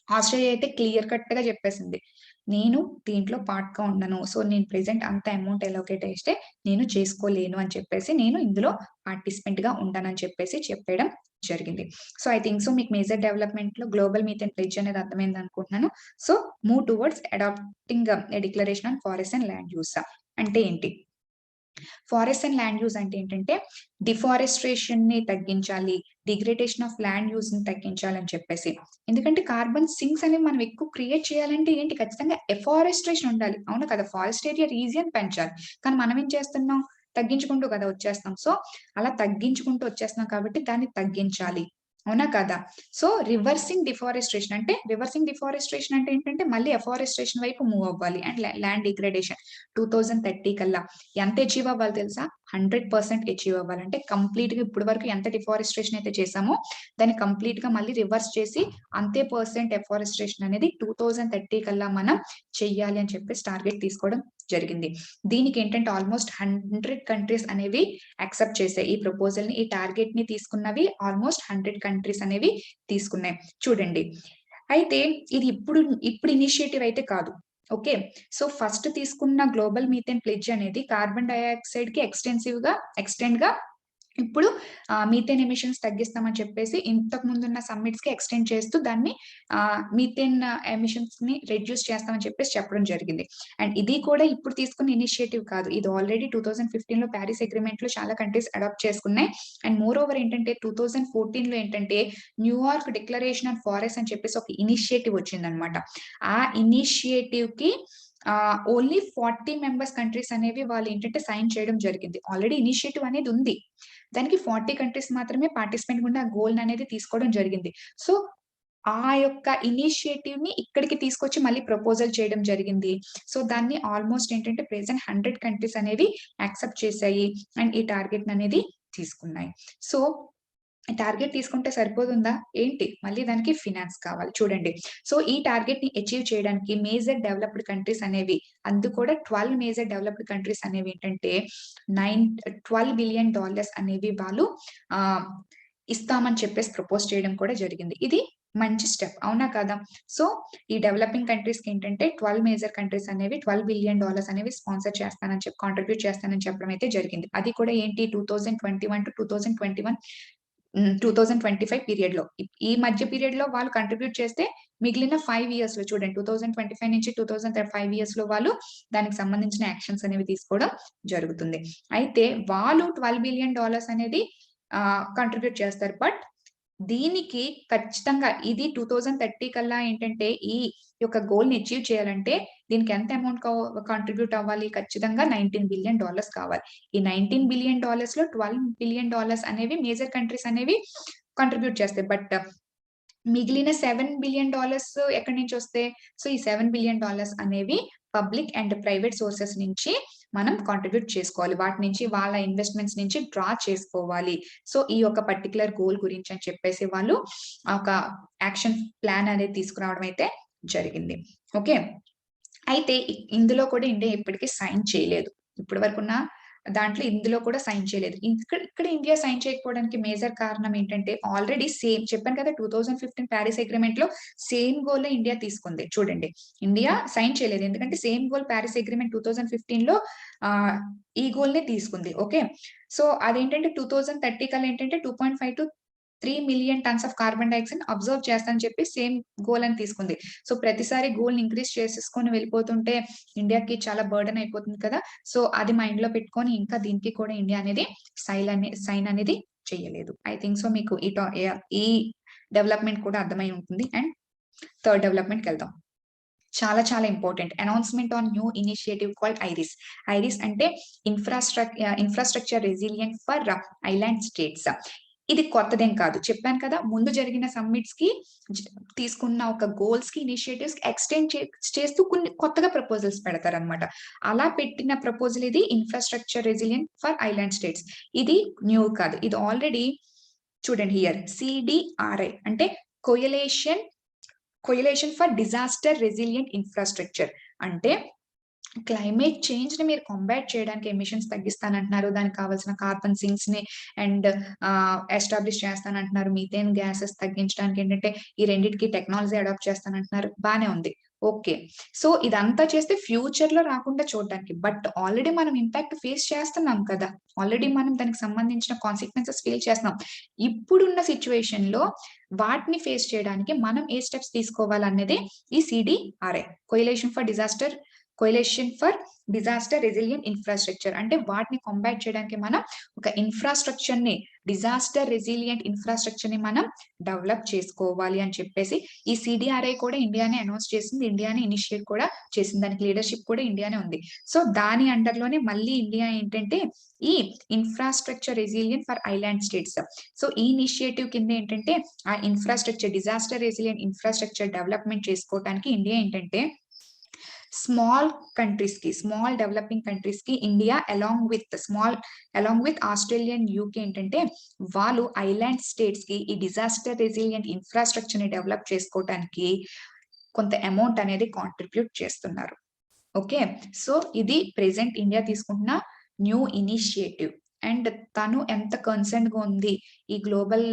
ఆస్ట్రేలియా అయితే క్లియర్ కట్‌గా చెప్పేసింది. నేను దీంట్లో పార్ట్‌గా ఉండను. సో నేను ప్రెజెంట్ అంత అమౌంట్ అలొకేట్ చేస్తే నేను చేసుకోలేను అని చెప్పేసి నేను ఇందులో పార్టిసిపెంట్‌గా ఉండనని చెప్పేసి చెప్పేయడం జరిగింది. సో ఐ థింక్ సో మీకు మేజర్ డెవలప్‌మెంట్‌లో గ్లోబల్ మీథేన్ ప్లెడ్జ్ అనేది అర్థమైంది అనుకుంటున్నాను. So move towards adopting a declaration on forest and land use అంటే ఏంటి? ఫారెస్ట్ అండ్ ల్యాండ్ యూజ్ అంటే ఏంటంటే డిఫారెస్ట్రేషన్ ని తగ్గించాలి, డిగ్రేడేషన్ ఆఫ్ ల్యాండ్ యూజ్ ని తగ్గించాలని చెప్పేసి. ఎందుకంటే కార్బన్ సింక్స్ అనేవి మనం ఎక్కువ క్రియేట్ చేయాలంటే ఏంటి, ఖచ్చితంగా ఎఫారెస్ట్రేషన్ ఉండాలి, అవును కదా. ఫారెస్ట్ ఏరియా రీజియన్ పెంచాలి, కానీ మనం ఏం చేస్తున్నాం, తగ్గించుకుంటూ కదా వచ్చేస్తాం. సో అలా తగ్గించుకుంటూ వచ్చేస్తున్నాం కాబట్టి దాన్ని తగ్గించాలి, అవునా కదా. సో రివర్సింగ్ డిఫారెస్ట్రేషన్ అంటే ఏంటంటే మళ్ళీ ఎఫారెస్ట్రేషన్ వైపు మూవ్ అవ్వాలి. అండ్ ల్యాండ్ డిగ్రేడేషన్ 2030 కల్లా ఎంత అచీవ్ అవ్వాలి తెలుసా, 100% అచీవ్ అవ్వాలంటే కంప్లీట్ గా ఇప్పుడు వరకు ఎంత డిఫారెస్ట్రేషన్ అయితే చేసామో దాన్ని కంప్లీట్ గా మళ్ళీ రివర్స్ చేసి అంతే పర్సెంట్ ఎఫారెస్ట్రేషన్ అనేది 2030 కల్లా మనం చెయ్యాలి అని చెప్పేసి టార్గెట్ తీసుకోవడం జరిగింది. దీనికి ఏంటంటే ఆల్మోస్ట్ 100 కంట్రీస్ అనేవి యాక్సెప్ట్ చేసాయి ఈ ప్రపోజల్ ని. ఈ టార్గెట్ ని తీసుకున్నవి ఆల్మోస్ట్ 100 కంట్రీస్ అనేవి తీసుకున్నాయి. చూడండి, అయితే ఇది ఇప్పుడు ఇనిషియేటివ్ అయితే కాదు. ఓకే, సో ఫస్ట్ తీసుకున్న గ్లోబల్ మీథేన్ ప్లెడ్జ్ అనేది కార్బన్ డైఆక్సైడ్ కి ఎక్స్టెండ్ గా ఇప్పుడు మీథేన్ ఎమిషన్స్ తగ్గిస్తామని చెప్పేసి ఇంతకు ముందున్న సమ్మిట్స్ కి ఎక్స్టెండ్ చేస్తూ దాన్ని మీథేన్ ఎమిషన్స్ ని రెడ్యూస్ చేస్తామని చెప్పేసి చెప్పడం జరిగింది. అండ్ ఇది కూడా ఇప్పుడు తీసుకున్న ఇనిషియేటివ్ కాదు, ఇది ఆల్రెడీ 2015 లో ప్యారిస్ అగ్రిమెంట్ లో చాలా కంట్రీస్ అడాప్ట్ చేసుకున్నాయి. అండ్ మోర్ ఓవర్ ఏంటంటే 2014 లో ఏంటంటే న్యూయార్క్ డిక్లరేషన్ ఆన్ ఫారెస్ట్ అని చెప్పేసి ఒక ఇనిషియేటివ్ వచ్చిందనమాట. ఆ ఇనిషియేటివ్ కి ఓన్లీ 40 మెంబర్స్ కంట్రీస్ అనేవి వాళ్ళు ఏంటంటే సైన్ చేయడం జరిగింది. ఆల్రెడీ ఇనిషియేటివ్ అనేది ఉంది, దానికి 40 కంట్రీస్ మాత్రమే పార్టిసిపేట్ గుండా ఆ గోల్ అనేది తీసుకోవడం జరిగింది. సో ఆ యొక్క ఇనిషియేటివ్ ని ఇక్కడికి తీసుకొచ్చి మళ్ళీ ప్రపోజల్ చేయడం జరిగింది. సో దాన్ని ఆల్మోస్ట్ ఏంటంటే ప్రెసెంట్ 100 కంట్రీస్ అనేవి యాక్సెప్ట్ చేశాయి అండ్ ఈ టార్గెట్ అనేది తీసుకున్నాయి. సో టార్గెట్ తీసుకుంటే సరిపోతుందా ఏంటి, మళ్ళీ దానికి ఫినాన్స్ కావాలి. చూడండి, సో ఈ టార్గెట్ ని అచీవ్ చేయడానికి మేజర్ డెవలప్డ్ కంట్రీస్ అనేవి, అందు కూడా 12 మేజర్ డెవలప్డ్ కంట్రీస్ అనేవి ఏంటంటే $12 బిలియన్ అనేవి వాళ్ళు ఇస్తామని చెప్పేసి ప్రపోజ్ చేయడం కూడా జరిగింది. ఇది మంచి స్టెప్, అవునా కదా. సో ఈ డెవలపింగ్ కంట్రీస్ కి ఏంటంటే 12 మేజర్ కంట్రీస్ అనేవి $12 బిలియన్ అనేవి స్పాన్సర్ చేస్తానని చెప్పి కాంట్రిబ్యూట్ చేస్తానని చెప్పడం అయితే జరిగింది. అది కూడా ఏంటి 2021 to 2025 పీరియడ్ లో, ఈ మధ్య పీరియడ్ లో వాళ్ళు కంట్రిబ్యూట్ చేస్తే మిగిలిన 5 ఇయర్స్ లో చూడండి 2025 నుంచి 2005 ఇయర్స్ లో వాళ్ళు దానికి సంబంధించిన యాక్షన్స్ అనేవి తీసుకోవడం జరుగుతుంది. అయితే వాళ్ళు $12 బిలియన్ అనేది కంట్రిబ్యూట్ చేస్తారు. బట్ దీనికి ఖచ్చితంగా ఇది 2030 కల్లా ఏంటంటే ఈ యొక్క గోల్ ని అచీవ్ చేయాలంటే దీనికి ఎంత అమౌంట్ కాంట్రిబ్యూట్ అవ్వాలి, ఖచ్చితంగా $19 బిలియన్ కావాలి. ఈ $19 బిలియన్ లో $12 బిలియన్ అనేవి మేజర్ కంట్రీస్ అనేవి కంట్రిబ్యూట్ చేస్తాయి. బట్ మిగిలిన $7 బిలియన్ ఎక్కడి నుంచి వస్తే, సో ఈ $7 బిలియన్ అనేవి పబ్లిక్ అండ్ ప్రైవేట్ సోర్సెస్ నుంచి మనం కాంట్రిబ్యూట్ చేసుకోవాలి, వాటి నుంచి వాళ్ళ ఇన్వెస్ట్మెంట్స్ నుంచి డ్రా చేసుకోవాలి. సో ఈ యొక్క పర్టికులర్ గోల్ గురించి అని చెప్పేసి వాళ్ళు ఒక యాక్షన్ ప్లాన్ అనేది తీసుకురావడం అయితే జరిగింది. ఓకే, అయితే ఇందులో కూడా ఇండియా ఇప్పటికీ సైన్ చేయలేదు, ఇప్పటి వరకున్న దాంట్లో ఇందులో కూడా సైన్ చేయలేదు. ఇక్కడ ఇండియా సైన్ చేయకపోవడానికి మేజర్ కారణం ఏంటంటే ఆల్రెడీ సేమ్ చెప్పాను కదా 2015 ప్యారిస్ అగ్రిమెంట్ లో సేమ్ గోల్ ఇండియా తీసుకుంది. చూడండి, ఇండియా సైన్ చేయలేదు ఎందుకంటే సేమ్ గోల్ ప్యారిస్ అగ్రిమెంట్ 2015 లో ఈ గోల్ ని తీసుకుంది. ఓకే, సో అదేంటంటే 2030 కల్లా ఏంటంటే 2.5 to 3 million tons of carbon dioxide observe చేస్తానని చెప్పి సేమ్ గోల్ అని తీసుకుంది. సో ప్రతిసారి గోల్ ఇంక్రీజ్ చేసేసుకొని వెళ్ళిపోతుంటే ఇండియాకి చాలా బర్డెన్ అయిపోతుంది కదా. సో అది మైండ్ లో పెట్టుకొని ఇంకా దీనికి కూడా ఇండియా అనేది సైన్ అనేది చేయలేదు. ఐ థింక్ సో మీకు ఈ డెవలప్మెంట్ కూడా అర్థమై ఉంటుంది. అండ్ థర్డ్ డెవలప్మెంట్ కి వెళ్దాం, చాలా చాలా important announcement on new initiative called IRIS. IRIS అంటే infrastructure resilient for island states. ఇది కొత్తదేం కాదు, చెప్పాను కదా ముందు జరిగిన సమ్మిట్స్ కి తీసుకున్న ఒక గోల్స్ కి ఇనిషియేటివ్స్ ఎక్స్టెండ్ చేస్తూ కొన్ని కొత్తగా ప్రపోజల్స్ పెడతారనమాట. అలా పెట్టిన ప్రపోజల్ ఇది infrastructure resilient for island states. ఇది న్యూ కాదు, ఇది ఆల్రెడీ చూడండి హియర్ CDRI అంటే coalition for disaster resilient infrastructure. అంటే క్లైమేట్ చేంజ్ ని మీరు కాంబాట్ చేయడానికి ఎమిషన్స్ తగ్గిస్తానంటున్నారు, దానికి కావాల్సిన కార్బన్ సింక్స్ ని అండ్ ఎస్టాబ్లిష్ చేస్తానంటున్నారు, మీథేన్ గ్యాసెస్ తగ్గించడానికి ఏంటంటే ఈ రెండింటికి టెక్నాలజీ అడాప్ట్ చేస్తానంటున్నారు, బానే ఉంది. ఓకే, సో ఇదంతా చేస్తే ఫ్యూచర్ లో రాకుండా చూడడానికి, బట్ ఆల్రెడీ మనం ఇంపాక్ట్ ఫేస్ చేస్తున్నాం కదా, ఆల్రెడీ మనం దానికి సంబంధించిన కాన్సిక్వెన్సెస్ ఫీల్ చేస్తున్నాం. ఇప్పుడున్న సిచ్యువేషన్ లో వాటిని ఫేస్ చేయడానికి మనం ఏ స్టెప్స్ తీసుకోవాలనేది ఈ CDRI coalition for disaster coalition for disaster resilient infrastructure అంటే వాటిని కాంబాట్ చేయడానికి మనం ఒక ఇన్ఫ్రాస్ట్రక్చర్ ని డిజాస్టర్ రెసిలియంట్ ఇన్ఫ్రాస్ట్రక్చర్ ని మనం డెవలప్ చేసుకోవాలి అని చెప్పేసి ఈ సిడిఆర్ఐ కూడా ఇండియానే అనౌన్స్ చేసింది, ఇండియానే ఇనిషియేట్ కూడా చేసింది, దానికి లీడర్షిప్ కూడా ఇండియానే ఉంది. సో దాని అండర్ లోనే మళ్ళీ ఇండియా ఏంటంటే ఈ infrastructure resilient for island states. So ఈ ఇనిషియేటివ్ కింద ఏంటంటే ఆ infrastructure disaster resilient infrastructure development చేసుకోవడానికి ఇండియా ఏంటంటే స్మాల్ కంట్రీస్ కి, స్మాల్ డెవలపింగ్ కంట్రీస్ కి India along with Australian UK ఏంటంటే వాళ్ళు ఐలాండ్ స్టేట్స్ కి ఈ డిజాస్టర్ రెసిలియంట్ ఇన్ఫ్రాస్ట్రక్చర్ ని డెవలప్ చేసుకోవడానికి కొంత అమౌంట్ అనేది కాంట్రిబ్యూట్ చేస్తున్నారు. ఓకే, సో ఇది ప్రెసెంట్ ఇండియా తీసుకుంటున్న న్యూ ఇనిషియేటివ్. అండ్ తను ఎంత కన్సర్న్ గా ఉంది ఈ గ్లోబల్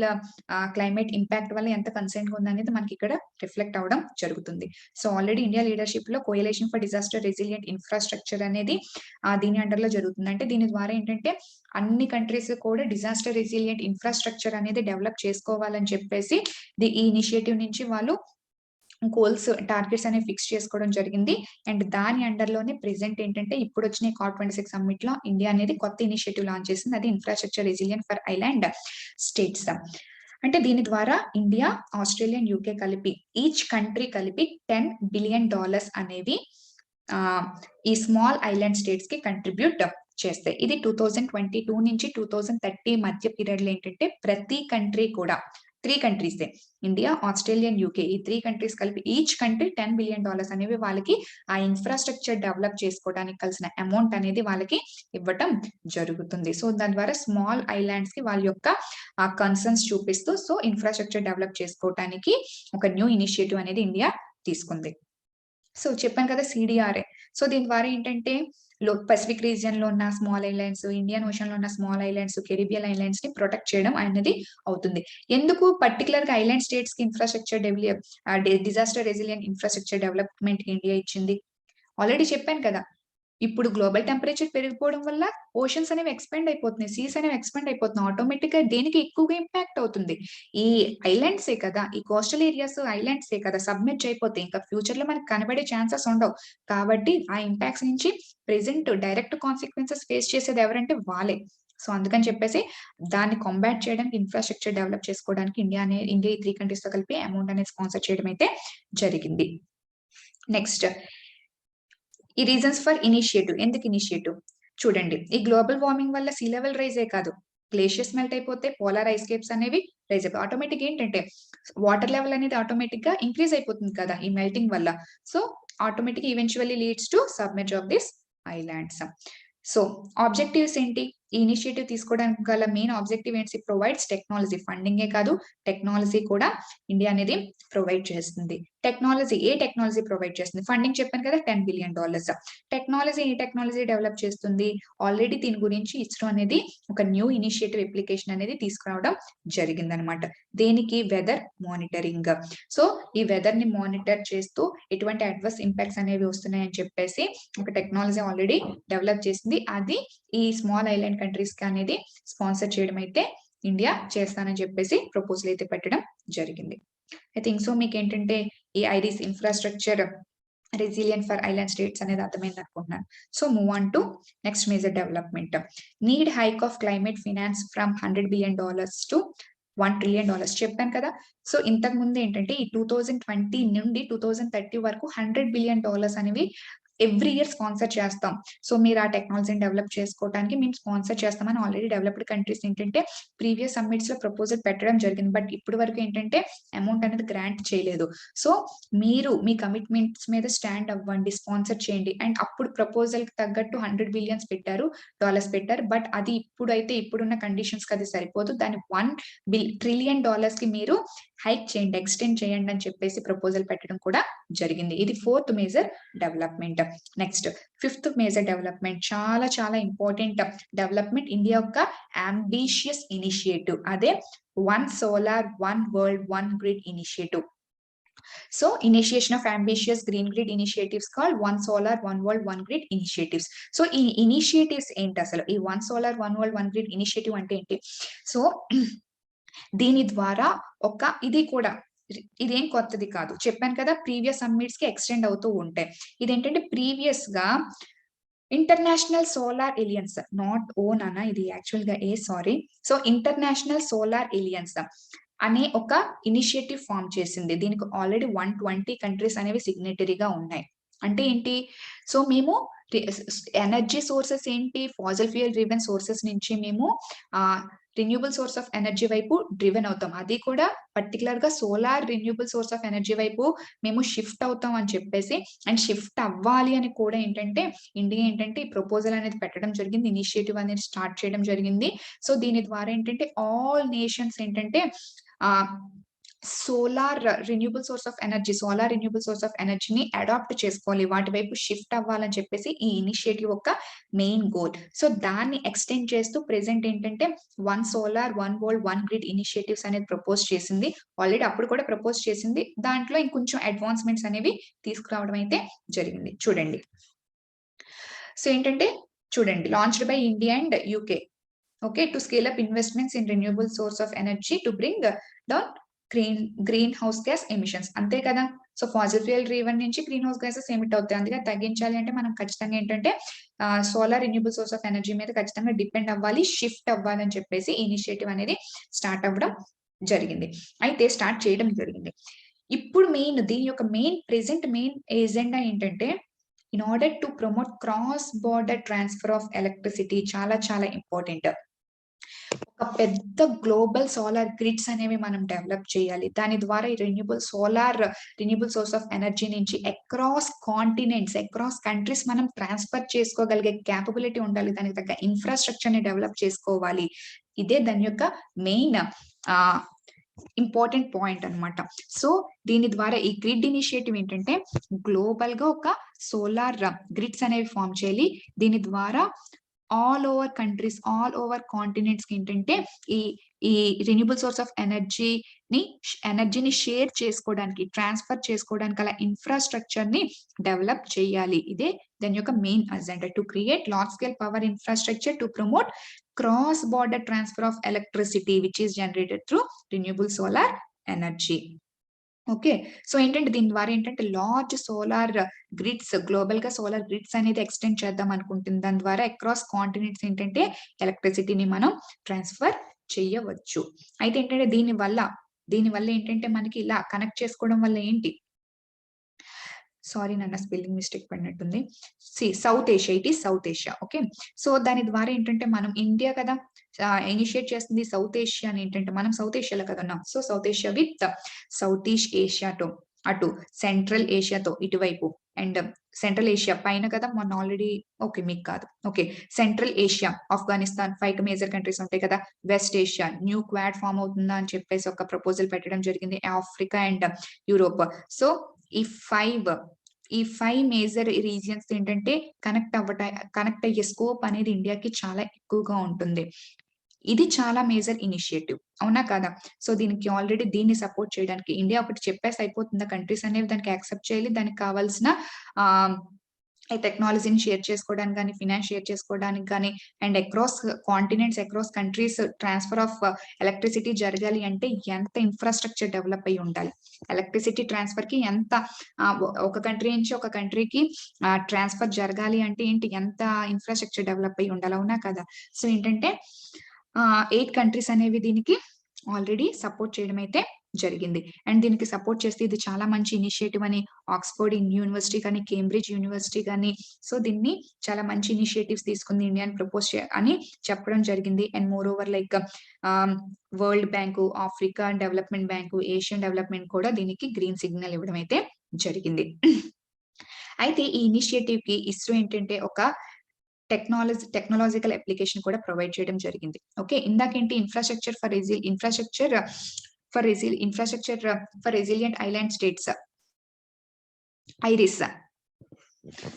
క్లైమేట్ ఇంపాక్ట్ వల్ల ఎంత కన్సర్న్ గా ఉంది అనేది మనకి ఇక్కడ రిఫ్లెక్ట్ అవడం జరుగుతుంది. సో ఆల్రెడీ ఇండియా లీడర్షిప్ లో coalition for disaster resilient infrastructure అనేది దీని అండర్ లో జరుగుతుంది. అంటే దీని ద్వారా ఏంటంటే అన్ని కంట్రీస్ కూడా డిజాస్టర్ రెసిలియంట్ ఇన్ఫ్రాస్ట్రక్చర్ అనేది డెవలప్ చేసుకోవాలని చెప్పేసి ఈ ఇనిషియేటివ్ నుంచి వాళ్ళు గోల్స్ టార్గెట్స్ అనేవి ఫిక్స్ చేసుకోవడం జరిగింది. అండ్ దాని అండర్ లోనే ప్రెసెంట్ ఏంటంటే ఇప్పుడు వచ్చిన COP26 సమ్మిట్ లో ఇండియా అనేది కొత్త ఇనిషియేటివ్ లాంచ్ చేసింది, అది infrastructure resilient for island states. అంటే దీని ద్వారా ఇండియా, ఆస్ట్రేలియన్, యూకే కలిపి ఈచ్ కంట్రీ కలిపి $10 బిలియన్ అనేవి ఈ స్మాల్ ఐలాండ్ స్టేట్స్ కి కంట్రిబ్యూట్ చేస్తాయి. ఇది 2022 నుంచి 2030 మధ్య పీరియడ్ లో ఏంటంటే ప్రతి కంట్రీ కూడా 3 కంట్రీస్ ఇండియా, ఆస్ట్రేలియన్, యూకే ఈ 3 కంట్రీస్ కలిపి ఈచ్ కంట్రీ $10 బిలియన్ అనేవి వాళ్ళకి ఆ ఇన్ఫ్రాస్ట్రక్చర్ డెవలప్ చేసుకోవడానికి కలిసిన అమౌంట్ అనేది వాళ్ళకి ఇవ్వటం జరుగుతుంది. సో దాని ద్వారా స్మాల్ ఐలాండ్స్ కి వాళ్ళ యొక్క కన్సర్న్స్ చూపిస్తూ సో ఇన్ఫ్రాస్ట్రక్చర్ డెవలప్ చేసుకోవడానికి ఒక న్యూ ఇనిషియేటివ్ అనేది ఇండియా తీసుకుంది. సో చెప్పాను కదా సిడిఆర్ఏ. సో దీని ద్వారా ఏంటంటే పసిఫిక్ రీజియన్ లో ఉన్న స్మాల్ ఐలాండ్స్, ఇండియన్ ఓషన్ లో ఉన్న స్మాల్ ఐలాండ్స్, కెరీబియన్ ఐలాండ్స్ ని ప్రొటెక్ట్ చేయడం అనేది అవుతుంది. ఎందుకు పర్టికులర్ గా ఐలాండ్ స్టేట్స్ కి infrastructure disaster resilient infrastructure development India ఇచ్చింది? ఆల్రెడీ చెప్పాను కదా, ఇప్పుడు గ్లోబల్ టెంపరేచర్ పెరిగిపోవడం వల్ల ఓషన్స్ అనేవి ఎక్స్పాండ్ అయిపోతున్నాయి, సీస్ అనేవి ఎక్స్పాండ్ అయిపోతున్నాయి. ఆటోమేటిక్ గా దేనికి ఎక్కువగా ఇంపాక్ట్ అవుతుంది? ఈ ఐలాండ్సే కదా, ఈ కోస్టల్ ఏరియాస్ ఐలాండ్సే కదా సబ్మిట్ అయిపోతాయి. ఇంకా ఫ్యూచర్ లో మనకి కనబడే ఛాన్సెస్ ఉండవు. కాబట్టి ఆ ఇంపాక్ట్స్ నుంచి ప్రెసెంట్ డైరెక్ట్ కాన్సిక్వెన్సెస్ ఫేస్ చేసేది ఎవరంటే వాళ్ళే. సో అందుకని చెప్పేసి దాన్ని కాంబాట్ చేయడానికి, ఇన్ఫ్రాస్ట్రక్చర్ డెవలప్ చేసుకోవడానికి ఇండియా ఈ 3 కంట్రీస్ తో కలిపి అమౌంట్ అనేది స్పాన్సర్ చేయడం అయితే జరిగింది. నెక్స్ట్ ఈ రీజన్స్ ఫర్ ఇనిషియేటివ్. ఎందుకు ఇనిషియేటివ్? చూడండి, ఈ గ్లోబల్ వార్మింగ్ వల్ల సీ లెవెల్ రైజే కాదు, గ్లేషియర్స్ మెల్ట్ అయిపోతే, పోలార్ ఐస్ కేప్స్ అనేవి రైజ్ అయిపోయి ఆటోమేటిక్ ఏంటంటే వాటర్ లెవెల్ అనేది ఆటోమేటిక్ గా ఇంక్రీజ్ అయిపోతుంది కదా ఈ మెల్టింగ్ వల్ల. So automatic eventually leads to submerge of this islands. So objectives ఏంటి? ఈ ఇనిషియేటివ్ తీసుకోవడానికి గల మెయిన్ ఆబ్జెక్టివ్ ఏంటి? Provides technology. ఫండింగే కాదు, టెక్నాలజీ కూడా ఇండియా అనేది ప్రొవైడ్ చేస్తుంది. టెక్నాలజీ, ఏ టెక్నాలజీ ప్రొవైడ్ చేస్తుంది? ఫండింగ్ చెప్పాను కదా $10 బిలియన్. టెక్నాలజీ, ఏ టెక్నాలజీ డెవలప్ చేస్తుంది? ఆల్రెడీ దీని గురించి ఇస్రో అనేది ఒక న్యూ ఇనిషియేటివ్ అప్లికేషన్ అనేది తీసుకురావడం జరిగింది అనమాట. దేనికి? Weather monitoring. సో ఈ వెదర్ ని మానిటర్ చేస్తూ ఎటువంటి అడ్వర్స్ ఇంపాక్ట్స్ అనేవి వస్తున్నాయని చెప్పేసి ఒక టెక్నాలజీ ఆల్రెడీ డెవలప్ చేసింది. అది ఈ స్మాల్ ఐలాండ్ కంట్రీస్ కి అనేది స్పాన్సర్ చేయడం అయితే ఇండియా చేస్తానని చెప్పేసి ప్రపోజల్ అయితే పెట్టడం జరిగింది. ఐ థింక్ సో మీకు ఏంటంటే ఈ iris infrastructure resilient for island states అనేది అర్థమైంది అనుకుంటున్నాను. So move on to next major development. Need hike of climate finance from $100 billion to $1 trillion. చెప్పాను కదా. సో ఇంతకు ముందు ఏంటంటే ఈ 2020 నుండి 2030 వరకు $100 బిలియన్ అనేవి ఎవ్రీ ఇయర్ స్పాన్సర్ చేస్తాం. సో మీరు ఆ టెక్నాలజీని డెవలప్ చేసుకోవడానికి మేము స్పాన్సర్ చేస్తామని ఆల్రెడీ డెవలప్డ్ కంట్రీస్ ఏంటంటే ప్రీవియస్ సమ్మిట్స్ లో ప్రపోజల్ పెట్టడం జరిగింది. బట్ ఇప్పటి వరకు ఏంటంటే అమౌంట్ అనేది గ్రాంట్ చేయలేదు. సో మీరు మీ కమిట్మెంట్స్ మీద స్టాండ్ అవ్వండి, స్పాన్సర్ చేయండి. అండ్ అప్పుడు ప్రపోజల్ కి తగ్గట్టు $100 బిలియన్స్ పెట్టారు. బట్ అది ఇప్పుడున్న కండిషన్స్ కి అది సరిపోదు. దాన్ని $1 ట్రిలియన్ కి మీరు హైక్ చేయండి, ఎక్స్టెండ్ చేయండి అని చెప్పేసి ప్రపోజల్ పెట్టడం కూడా జరిగింది. ఇది 4th major development. Next 5th major development, చాలా చాలా ఇంపార్టెంట్ డెవలప్మెంట్, ఇండియా యొక్క అంబిషియస్ ఇనిషియేటివ్. అదే one solar, one world, one grid initiative. So initiation of ambitious green grid initiatives called One Solar, One World, One Grid initiatives. So ఈ initiatives ఏంటి అసలు? ఈ One Solar, One World, One Grid initiative అంటే ఏంటి? So దీని ద్వారా ఇది కూడా ఇదేం కొత్తది కాదు. చెప్పాను కదా ప్రీవియస్ సమ్మిట్స్ కి ఎక్స్టెండ్ అవుతూ ఉంటాయి. ఇదేంటంటే ప్రీవియస్ గా ఇంటర్నేషనల్ సోలార్ ఎలియన్స్, నాట్ ఓ నాన్న, ఇది యాక్చువల్ గా sorry. So international solar alliance అనే ఒక ఇనిషియేటివ్ ఫామ్ చేసింది. దీనికి ఆల్రెడీ 120 కంట్రీస్ అనేవి సిగ్నేటరీగా ఉన్నాయి. అంటే ఏంటి? సో మేము ఎనర్జీ సోర్సెస్ ఏంటి? ఫాసిల్ ఫ్యూయల్ డ్రివెన్ సోర్సెస్ నుంచి మేము రిన్యూబుల్ సోర్స్ ఆఫ్ ఎనర్జీ వైపు డ్రివెన్ అవుతాం. అది కూడా పర్టికులర్ గా solar renewable source of energy వైపు మేము షిఫ్ట్ అవుతాం అని చెప్పేసి, అండ్ షిఫ్ట్ అవ్వాలి అని కూడా ఏంటంటే ఇండియా ఏంటంటే ఈ ప్రపోజల్ అనేది పెట్టడం జరిగింది. ఇనిషియేటివ్ అనేది స్టార్ట్ చేయడం జరిగింది. సో దీని ద్వారా ఏంటంటే ఆల్ నేషన్స్ ఏంటంటే సోలార్ రిన్యూబుల్ సోర్స్ ఆఫ్ ఎనర్జీని అడాప్ట్ చేసుకోవాలి, వాటి వైపు షిఫ్ట్ అవ్వాలని చెప్పేసి ఈ ఇనిషియేటివ్ ఒక మెయిన్ గోల్. సో దాన్ని ఎక్స్టెండ్ చేస్తూ ప్రెసెంట్ ఏంటంటే 1 సోలార్ 1 వరల్డ్ 1 గ్రిడ్ ఇనిషియేటివ్స్ అనేది ప్రపోజ్ చేసింది. ఆల్రెడీ అప్పుడు కూడా ప్రపోజ్ చేసింది. దాంట్లో ఇంకొంచెం అడ్వాన్స్మెంట్స్ అనేవి తీసుకురావడం అయితే జరిగింది. చూడండి. సో ఏంటంటే చూడండి, launched by India and UK. Okay, to scale up investments in renewable source of energy to bring down green house gas emissions. అంతే కదా. సో ఫాసిల్ ఫ్యూయల్ డ్రివెన్ నుంచి గ్రీన్ హౌస్ గ్యాసెస్ ఎమిట్ అవుతాయి. అందుకే తగ్గించాలి అంటే మనం ఖచ్చితంగా ఏంటంటే solar renewable source of energy మీద ఖచ్చితంగా డిపెండ్ అవ్వాలి, షిఫ్ట్ అవ్వాలి అని చెప్పేసి ఇనిషియేటివ్ అనేది స్టార్ట్ అవ్వడం జరిగింది. అయితే స్టార్ట్ చేయడం జరిగింది. ఇప్పుడు దీని యొక్క ప్రెసెంట్ మెయిన్ ఎజెండా ఏంటంటే in order to promote cross border transfer of electricity. చాలా చాలా ఇంపార్టెంట్. ఒక పెద్ద గ్లోబల్ సోలార్ గ్రిడ్స్ అనేవి మనం డెవలప్ చేయాలి. దాని ద్వారా ఈ రిన్యూబుల్ సోర్స్ ఆఫ్ ఎనర్జీ నుంచి అక్రాస్ కాంటినెంట్స్, అక్రాస్ కంట్రీస్ మనం ట్రాన్స్ఫర్ చేసుకోగలిగే క్యాపబిలిటీ ఉండాలి. దానికి తగ్గ ఇన్ఫ్రాస్ట్రక్చర్ ని డెవలప్ చేసుకోవాలి. ఇదే దాని యొక్క మెయిన్ ఇంపార్టెంట్ పాయింట్ అన్నమాట. సో దీని ద్వారా ఈ గ్రిడ్ ఇనిషియేటివ్ ఏంటంటే గ్లోబల్ గా ఒక సోలార్ గ్రిడ్స్ అనేవి ఫామ్ చేయాలి. దీని ద్వారా all over countries, all over continents కి ఏంటంటే ఈ రిన్యూబుల్ సోర్స్ ఆఫ్ ఎనర్జీని షేర్ చేసుకోవడానికి, ట్రాన్స్ఫర్ చేసుకోవడానికి అలా ఇన్ఫ్రాస్ట్రక్చర్ ని డెవలప్ చేయాలి. ఇదే దాని యొక్క main agenda, to create large scale power infrastructure to promote cross border transfer of electricity which is generated through renewable solar energy. Okay, so ఏంటంటే దీని ద్వారా ఏంటంటే లార్జ్ సోలార్ గ్రిడ్స్, గ్లోబల్ గా సోలార్ గ్రిడ్స్ అనేది ఎక్స్టెండ్ చేద్దాం అనుకుంటుంది. దాని ద్వారా అక్రాస్ కాంటినెంట్స్ ఏంటంటే ఎలక్ట్రిసిటీని మనం ట్రాన్స్ఫర్ చేయవచ్చు. అయితే ఏంటంటే దీని వల్ల ఏంటంటే మనకి ఇలా కనెక్ట్ చేసుకోవడం వల్ల ఏంటి, సారీ నాన్న స్పెల్లింగ్ మిస్టేక్ పడినట్టుంది. South Asia, it is South Asia. Okay, so దాని ద్వారా ఏంటంటే మనం ఇండియా కదా ఇనిషియేట్ చేస్తుంది సౌత్ ఏషియా అని. ఏంటంటే మనం సౌత్ ఏషియాలో కదా ఉన్నాం. So South Asia with South East ఏషియాతో అటు సెంట్రల్ ఏషియాతో ఇటువైపు, అండ్ సెంట్రల్ ఏషియా పైన కదా మొన్న ఆల్రెడీ, ఓకే మీకు కాదు, okay central Asia, Afghanistan 5 major countries ఉంటాయి కదా. West Asia new quad form అవుతుందా అని చెప్పేసి ఒక ప్రపోజల్ పెట్టడం జరిగింది. Africa and Europe. సో ఈ 5 మేజర్ రీజియన్స్ ఏంటంటే కనెక్ట్ అయ్యే స్కోప్ అనేది ఇండియాకి చాలా ఎక్కువగా ఉంటుంది. ఇది చాలా మేజర్ ఇనిషియేటివ్, అవునా కదా. సో దీనికి ఆల్రెడీ దీన్ని సపోర్ట్ చేయడానికి ఇండియా ఒకటి చెప్పేసి అయిపోతుందా, కంట్రీస్ అనేవి దానికి యాక్సెప్ట్ చేయాలి. దానికి కావాల్సిన ఈ టెక్నాలజీని షేర్ చేసుకోవడానికి కానీ, ఫినాన్స్ షేర్ చేసుకోవడానికి కానీ, and across continents, across countries transfer of electricity జరగాలి అంటే ఎంత ఇన్ఫ్రాస్ట్రక్చర్ డెవలప్ అయి ఉండాలి. ఎలక్ట్రిసిటీ ట్రాన్స్ఫర్ కి ఎంత ఒక కంట్రీ నుంచి ఒక కంట్రీకి ట్రాన్స్ఫర్ జరగాలి అంటే ఏంటి, ఎంత ఇన్ఫ్రాస్ట్రక్చర్ డెవలప్ అయి ఉండాలి, అవునా కదా. సో ఏంటంటే 8 కంట్రీస్ అనేవి దీనికి ఆల్రెడీ సపోర్ట్ చేయడం అయితే జరిగింది. అండ్ దీనికి సపోర్ట్ చేస్తే ఇది చాలా మంచి ఇనిషియేటివ్ అని ఆక్స్ఫర్డ్ యూనివర్సిటీ కానీ, కేంబ్రిడ్జ్ యూనివర్సిటీ కానీ, సో దీన్ని చాలా మంచి ఇనిషియేటివ్స్ తీసుకుంది ఇండియా ప్రపోజ్ అని చెప్పడం జరిగింది. And more over like world bank, Africa development bank, Asian development కూడా దీనికి గ్రీన్ సిగ్నల్ ఇవ్వడం అయితే జరిగింది. అయితే ఈ ఇనిషియేటివ్ కి ఇస్రో ఏంటంటే ఒక టెక్నాలజికల్ అప్లికేషన్ కూడా ప్రొవైడ్ చేయడం జరిగింది. ఓకే, ఇందాకేంటి infrastructure for resilient island states, IRIS,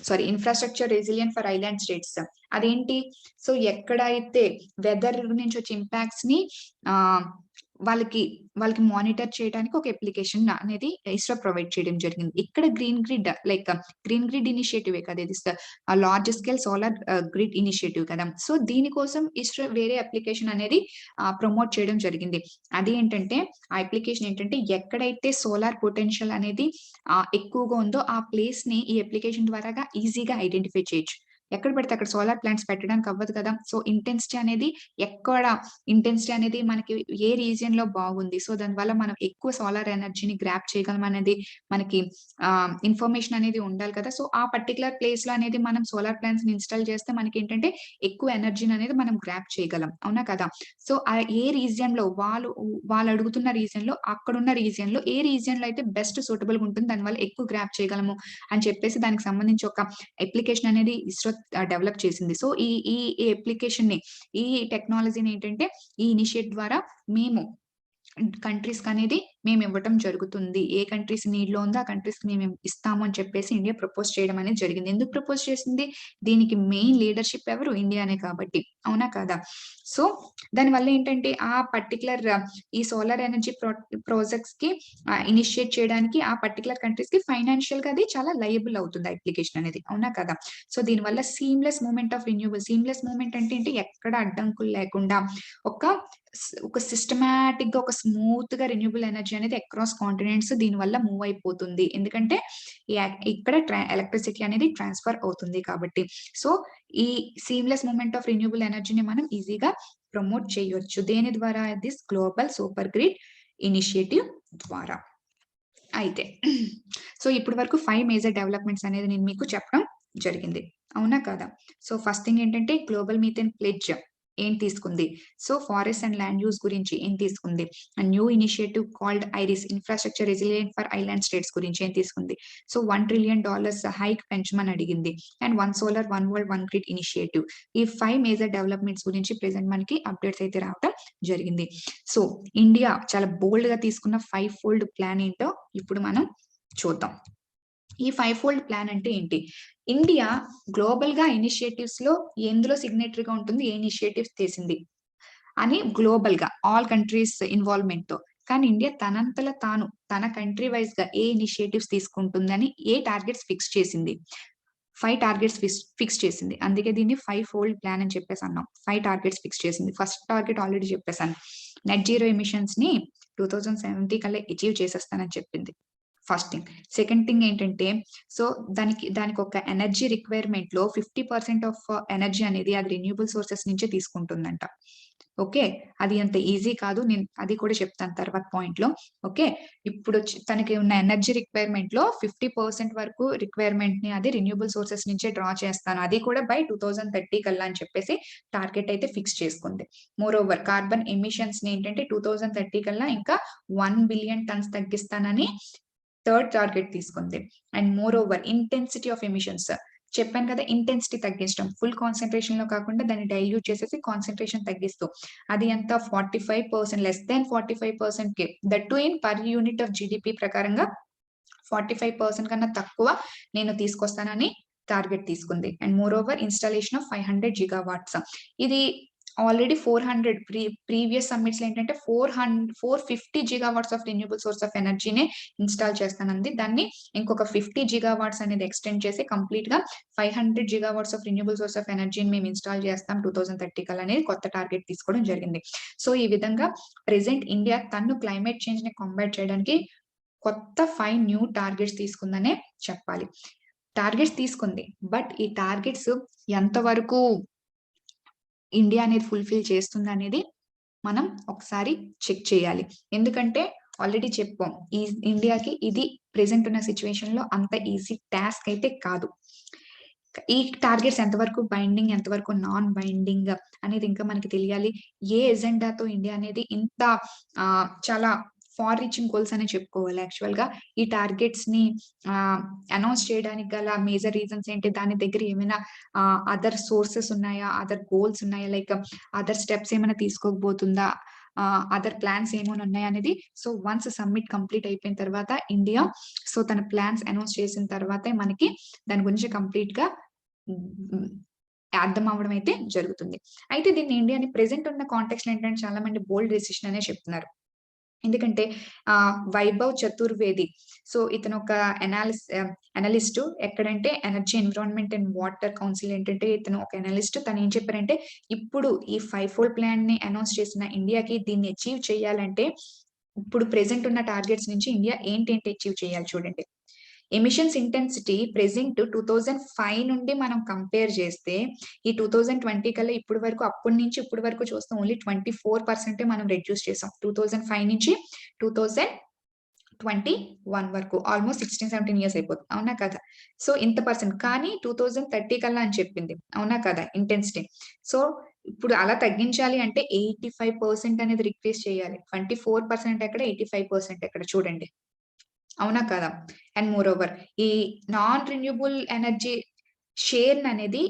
sorry infrastructure resilient for island states. అదేంటి, సో ఎక్కడైతే వెదర్ నుంచి వచ్చే ఇంపాక్ట్స్ ని వాళ్ళకి వాళ్ళకి మానిటర్ చేయడానికి ఒక అప్లికేషన్ అనేది ఇస్రో ప్రొవైడ్ చేయడం జరిగింది. ఇక్కడ గ్రీన్ గ్రిడ్ ఇనిషియేటివే కదా! ఇది large scale solar grid initiative కదా! సో, దీనికోసం ఇస్రో వేరే అప్లికేషన్ అనేది ప్రమోట్ చేయడం జరిగింది. అది ఏంటంటే, ఆ అప్లికేషన్ ఏంటంటే, ఎక్కడైతే సోలార్ పొటెన్షియల్ అనేది ఎక్కువగా ఉందో ఆ ప్లేస్‌ని ఈ అప్లికేషన్ ద్వారాగా ఈజీగా ఐడెంటిఫై చేయొచ్చు. ఎక్కడ పడితే అక్కడ సోలార్ ప్లాంట్స్ పెట్టడానికి అవ్వదు కదా! సో, ఇంటెన్సిటీ అనేది మనకి ఏ రీజియన్‌లో బాగుంది. సో, దానివల్ల మనం ఎక్కువ సోలార్ ఎనర్జీని గ్రాబ్ చేయగలం అనేది మనకి ఇన్ఫర్మేషన్ అనేది ఉండాలి కదా! సో, ఆ పర్టిక్యులర్ ప్లేస్‌లో అనేది మనం సోలార్ ప్లాంట్స్‌ని ఇన్‌స్టాల్ చేస్తే మనకేంటంటే ఎక్కువ ఎనర్జీని అనేది మనం గ్రాబ్ చేయగలం. అవునా కదా! సో, ఏ రీజియన్‌లో వాళ్ళు అడుగుతున్న రీజియన్‌లో అక్కడున్న రీజియన్‌లో ఏ రీజియన్‌లో అయితే బెస్ట్ సూటబుల్‌గా ఉంటుంది. దానివల్ల ఎక్కువ గ్రాబ్ చేయగలము అని చెప్పేసి దానికి సంబంధించి ఒక అప్లికేషన్ అనేది ఇస్రో డెవలప్ చేసింది. సో, ఈ ఈ ఈ అప్లికేషన్‌ని ఈ టెక్నాలజీని ఏంటంటే ఈ ఇనిషియేట్ ద్వారా మేము కంట్రీస్‌కనేది మేమివ్వటం జరుగుతుంది. ఏ కంట్రీస్ నీడ్‌లో ఉందో ఆ కంట్రీస్‌కి మేము ఇస్తాము అని చెప్పేసి ఇండియా ప్రపోజ్ చేయడం అనేది జరిగింది. ఎందుకు ప్రపోజ్ చేసింది? దీనికి మెయిన్ లీడర్‌షిప్ ఎవరు? ఇండియానే కాబట్టి. అవునా కాదా? సో, దానివల్ల ఏంటంటే ఆ పర్టిక్యులర్ ఈ సోలార్ ఎనర్జీ ప్రాజెక్ట్స్‌కి ఇనిషియేట్ చేయడానికి ఆ పర్టిక్యులర్ కంట్రీస్‌కి ఫైనాన్షియల్‌గా అది చాలా లయబుల్ అవుతుంది ఆ అప్లికేషన్ అనేది. అవునా కదా? సో, దీనివల్ల సీమ్‌లెస్ మూవ్‌మెంట్ అంటే ఏంటి? ఎక్కడ అడ్డంకులు లేకుండా ఒక ఒక సిస్టమాటిక్‌గా ఒక స్మూత్‌గా రెన్యూబుల్ ఎనర్జీ అనేది అక్రాస్ కాంటినెంట్స్ దీనివల్ల మూవ్ అయిపోతుంది. ఎందుకంటే ఇక్కడ ఎలక్ట్రిసిటీ అనేది ట్రాన్స్‌ఫర్ అవుతుంది కాబట్టి. సో, ఈ సీమ్‌లెస్ మూవ్‌మెంట్ ఆఫ్ రెన్యూబుల్ ఎనర్జీని మనం ఈజీగా ప్రమోట్ చేయొచ్చు. దేని ద్వారా? This global super grid initiative ద్వారా. అయితే సో, ఇప్పటి వరకు 5 మేజర్ డెవలప్‌మెంట్స్ అనేది నేను మీకు చెప్పడం జరిగింది. అవునా? కాదా? సో, ఫస్ట్ థింగ్ ఏంటంటే గ్లోబల్ మీథేన్ ప్లెడ్జ్ ఏం తీసుకుంది? So, forest and land use గురించి ఏం తీసుకుంది? New initiative called IRIS infrastructure resilient for island states గురించి ఏం తీసుకుంది? సో, $1 ట్రిలియన్ హైక్ పెంచమని అడిగింది. And one solar, one world, one grid initiative. ఈ 5 మేజర్ డెవలప్‌మెంట్స్ గురించి ప్రెజెంట్ మనకి అప్డేట్స్ అయితే రావటం జరిగింది. సో, ఇండియా చాలా బోల్డ్‌గా తీసుకున్న 5 ఫోల్డ్ ప్లాన్ ఏంటో ఇప్పుడు మనం చూద్దాం. ఈ 5 ఫోల్డ్ ప్లాన్ అంటే ఏంటి? ఇండియా గ్లోబల్‌గా ఇనిషియేటివ్స్‌లో ఎందులో సిగ్నేటరీగా ఉంటుంది? ఏ ఇనిషియేటివ్స్ తీసింది? అని గ్లోబల్‌గా ఆల్ కంట్రీస్ ఇన్వాల్వ్‌మెంట్‌తో. కానీ ఇండియా తనంతల తాను తన కంట్రీ వైస్‌గా ఏ ఇనిషియేటివ్స్ తీసుకుంటుందని ఏ టార్గెట్స్ ఫిక్స్ చేసింది? 5 టార్గెట్స్ ఫిక్స్ చేసింది. అందుకే దీన్ని 5 ఫోల్డ్ ప్లాన్ అని చెప్పేసి అన్నాం. 5 టార్గెట్స్ ఫిక్స్ చేసింది. ఫస్ట్ టార్గెట్ ఆల్రెడీ చెప్పేసాను. నెట్ జీరో ఎమిషన్స్‌ని 2070 కల్లా అచీవ్ చేసేస్తానని చెప్పింది. First thing. సెకండ్ థింగ్ ఏంటంటే, సో, దానికొక ఎనర్జీ రిక్వైర్‌మెంట్‌లో 50% ఆఫ్ ఎనర్జీ అనేది అది రెన్యూబుల్ సోర్సెస్ నుంచే తీసుకుంటుందంట. ఓకే. అది అంత ఈజీ కాదు. నేను అది కూడా చెప్తాను తర్వాత పాయింట్‌లో. ఓకే. తనకి ఉన్న ఎనర్జీ రిక్వైర్‌మెంట్‌లో 50% వరకు రిక్వైర్‌మెంట్‌ని అది రెన్యూబుల్ సోర్సెస్ నుంచే డ్రా చేస్తాను. అది కూడా బై 2030 కల్లా అని చెప్పేసి టార్గెట్ అయితే ఫిక్స్ చేసుకుంది. మోరోవర్ కార్బన్ ఎమిషన్స్‌ని ఏంటంటే 2030 కల్లా ఇంకా 1 బిలియన్ టన్స్ తగ్గిస్తానని థర్డ్ టార్గెట్ తీసుకుంది. And moreover intensity of emissions చెప్పాను కదా! ఇంటెన్సిటీ తగ్గించడం. ఫుల్ కాన్సంట్రేషన్‌లో కాకుండా దాన్ని డైల్యూట్ చేసేసి కాన్సంట్రేషన్ తగ్గిస్తూ. అది ఎంత 45% లెస్ థాన్ 45%కే that too in per unit of GDP ప్రకారంగా 45% కన్నా తక్కువ నేను తీసుకొస్తానని టార్గెట్ తీసుకుంది. And moreover installation of 500 gigawatts. ఇది ఆల్రెడీ 400 ప్రీవియస్ సమ్మిట్స్‌లో ఏంటంటే 450 gigawatts of renewable source of ఎనర్జీనే ఇన్‌స్టాల్ చేస్తానంది. దాన్ని ఇంకొక 50 గిగావాట్స్ అనేది ఎక్స్‌టెండ్ చేసి కంప్లీట్‌గా 500 gigawatts of renewable source of ఎనర్జీని మేము ఇన్‌స్టాల్ చేస్తాం 2030 కల్లా అనేది కొత్త టార్గెట్ తీసుకోవడం జరిగింది. సో, ఈ విధంగా ప్రెజెంట్ ఇండియా తను క్లైమేట్ చేంజ్‌ని కాంబాట్ చేయడానికి కొత్త 5 న్యూ టార్గెట్స్ తీసుకుందనే చెప్పాలి. టార్గెట్స్ తీసుకుంది. బట్ ఈ టార్గెట్స్ ఎంతవరకు ఇండియా అనేది ఫుల్‌ఫిల్ చేస్తుందనేది మనం ఒకసారి చెక్ చేయాలి. ఎందుకంటే ఆల్రెడీ చెప్పాం. ఇండియాకి ఇది ప్రెజెంట్ ఉన్న సిట్యుయేషన్‌లో అంత ఈజీ టాస్క్ అయితే కాదు. ఈ టార్గెట్స్ ఎంతవరకు బైండింగ్, ఎంతవరకు నాన్ బైండింగ్ అనేది ఇంకా మనకి తెలియాలి. ఏ ఎజెండాతో ఇండియా అనేది ఇంత చాలా ఫార్ రీచింగ్ గోల్స్ అనే చెప్పుకోవాలి యాక్చువల్‌గా. ఈ టార్గెట్స్‌ని అనౌన్స్ చేయడానికి గల మేజర్ రీజన్స్ ఏంటి? దాని దగ్గర ఏమైనా అదర్ సోర్సెస్ ఉన్నాయా? అదర్ గోల్స్ ఉన్నాయా? లైక్ అదర్ స్టెప్స్ ఏమైనా తీసుకోకపోతుందా? అదర్ ప్లాన్స్ ఏమైనా ఉన్నాయా? అనేది సో, వన్స్ సమ్మిట్ కంప్లీట్ అయిపోయిన తర్వాత ఇండియా సో, తన ప్లాన్స్ అనౌన్స్ చేసిన తర్వాతే మనకి దాని గురించి కంప్లీట్‌గా హ్మ్. అర్థం అవ్వడం అయితే జరుగుతుంది. అయితే దీన్ని ఇండియాని ప్రెజెంట్ ఉన్న కాంటెక్స్‌లో ఏంటంటే చాలా మంది బోల్డ్ డెసిషన్ అనే చెప్తున్నారు. ఎందుకంటే వైభవ్ చతుర్వేది. సో ఇతను ఒక అనలిస్ట్ ఎక్కడంటే energy, environment and water council ఏంటంటే ఇతను ఒక అనలిస్ట్. తను ఏం చెప్పారంటే ఇప్పుడు ఈ 5 ఫోల్డ్ ప్లాన్ ని అనౌన్స్ చేసిన ఇండియాకి దీన్ని అచీవ్ చేయాలంటే ఇప్పుడు ప్రెజెంట్ ఉన్న టార్గెట్స్ నుంచి ఇండియా ఏంటేంటి అచీవ్ చేయాలి చూడండి. ఎమిషన్స్ ఇంటెన్సిటీ ప్రెజెంట్ 2005 నుండి మనం కంపేర్ చేస్తే ఈ 2020 కల్లా ఇప్పటి వరకు అప్పటి నుంచి ఇప్పటి వరకు చూస్తే ఓన్లీ 24% మనం రెడ్యూస్ చేసాం. 2005 నుంచి 2021 వరకు ఆల్మోస్ట్ 16-17 ఇయర్స్ అయిపోతుంది. అవునా కదా? సో ఇంత పర్సెంట్ కానీ 2030 కల్లా అని చెప్పింది. అవునా కదా? ఇంటెన్సిటీ. సో ఇప్పుడు అలా తగ్గించాలి అంటే 85% అనేది రిక్రీజ్ చేయాలి. 24% ఎక్కడ, 85% ఎక్కడ చూడండి. అవునా కదా? అండ్ మోర్ ఓవర్ ఈ నాన్ రిన్యూబుల్ ఎనర్జీ షేర్ అనేది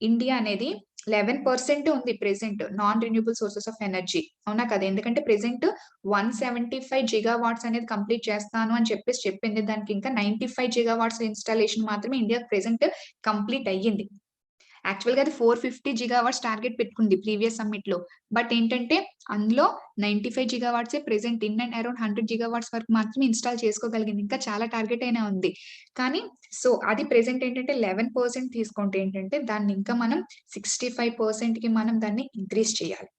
ఇండియా అనేది 11% ఉంది present non renewable sources of energy. అవునా కదా? ఎందుకంటే ప్రెజెంట్ 175 జిగావాట్స్ అనేది కంప్లీట్ చేస్తాను అని చెప్పేసి చెప్పింది. దానికి ఇంకా 95 జిగావాట్స్ ఇన్‌స్టాలేషన్ మాత్రమే ఇండియా ప్రెజెంట్ కంప్లీట్ అయ్యింది. యాక్చువల్‌గా అది 450 జిగావాట్స్ టార్గెట్ పెట్టుకుంది ప్రీవియస్ సమ్మిట్‌లో. బట్ ఏంటంటే అందులో 95 జిగావాట్సే present in and around 100 gigawatts వరకు మాత్రమే ఇన్‌స్టాల్ చేసుకోగలిగింది. ఇంకా చాలా టార్గెట్ అయినా ఉంది. కానీ సో అది ప్రెజెంట్ ఏంటంటే 11% తీసుకుంటే ఏంటంటే దాన్ని ఇంకా మనం 65%కి మనం దాన్ని ఇంక్రీజ్ చేయాలి.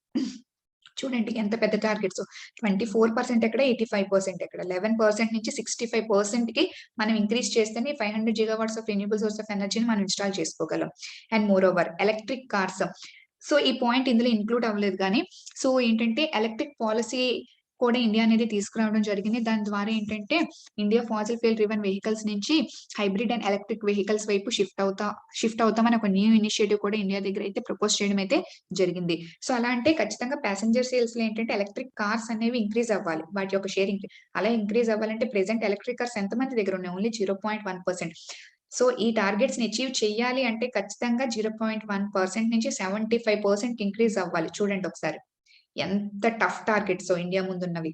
చూడండి ఎంత పెద్ద టార్గెట్స్. 24% ఎక్కడ, 85% ఎక్కడ. 11% నుంచి 65%కి మనం ఇంక్రీజ్ చేస్తేనే 500 gigawatts of renewable source of ఎనర్జీని మనం ఇన్‌స్టాల్ చేసుకోగలం. And more over electric cars. So ఈ పాయింట్ ఇందులో ఇంక్లూడ్ అవ్వలేదు గానీ, సో ఏంటంటే ఎలక్ట్రిక్ పాలిసీ కూడా ఇండియా అనేది తీసుకురావడం జరిగింది. దాని ద్వారా ఏంటంటే India fossil fuel driven vehicles నుంచి హైబ్రిడ్ అండ్ ఎలక్ట్రిక్ వెహికల్స్ వైపు షిఫ్ట్ అవుతామని ఒక న్యూ ఇనిషియేటివ్ కూడా ఇండియా దగ్గర అయితే ప్రపోజ్ చేయడం అయితే జరిగింది. సో అలా అంటే ఖచ్చితంగా ప్యాసింజర్ సేల్స్ లో ఏంటంటే ఎలక్ట్రిక్ కార్స్ అనేవి ఇంక్రీజ్ అవ్వాలి. వాటి యొక్క షేర్ అలా ఇంక్రీజ్ అవ్వాలంటే ప్రెజెంట్ ఎలక్ట్రిక్ కార్స్ ఎంతమంది దగ్గర ఉన్నాయి? ఓన్లీ 0.1%. సో ఈ టార్గెట్స్ ని అచీవ్ చేయాలి అంటే ఖచ్చితంగా 0.1% నుంచి 75% ఇంక్రీజ్ అవ్వాలి. చూడండి ఒకసారి. ఎంత టఫ్ టార్గెట్సో ఇండియా ముందున్నవి.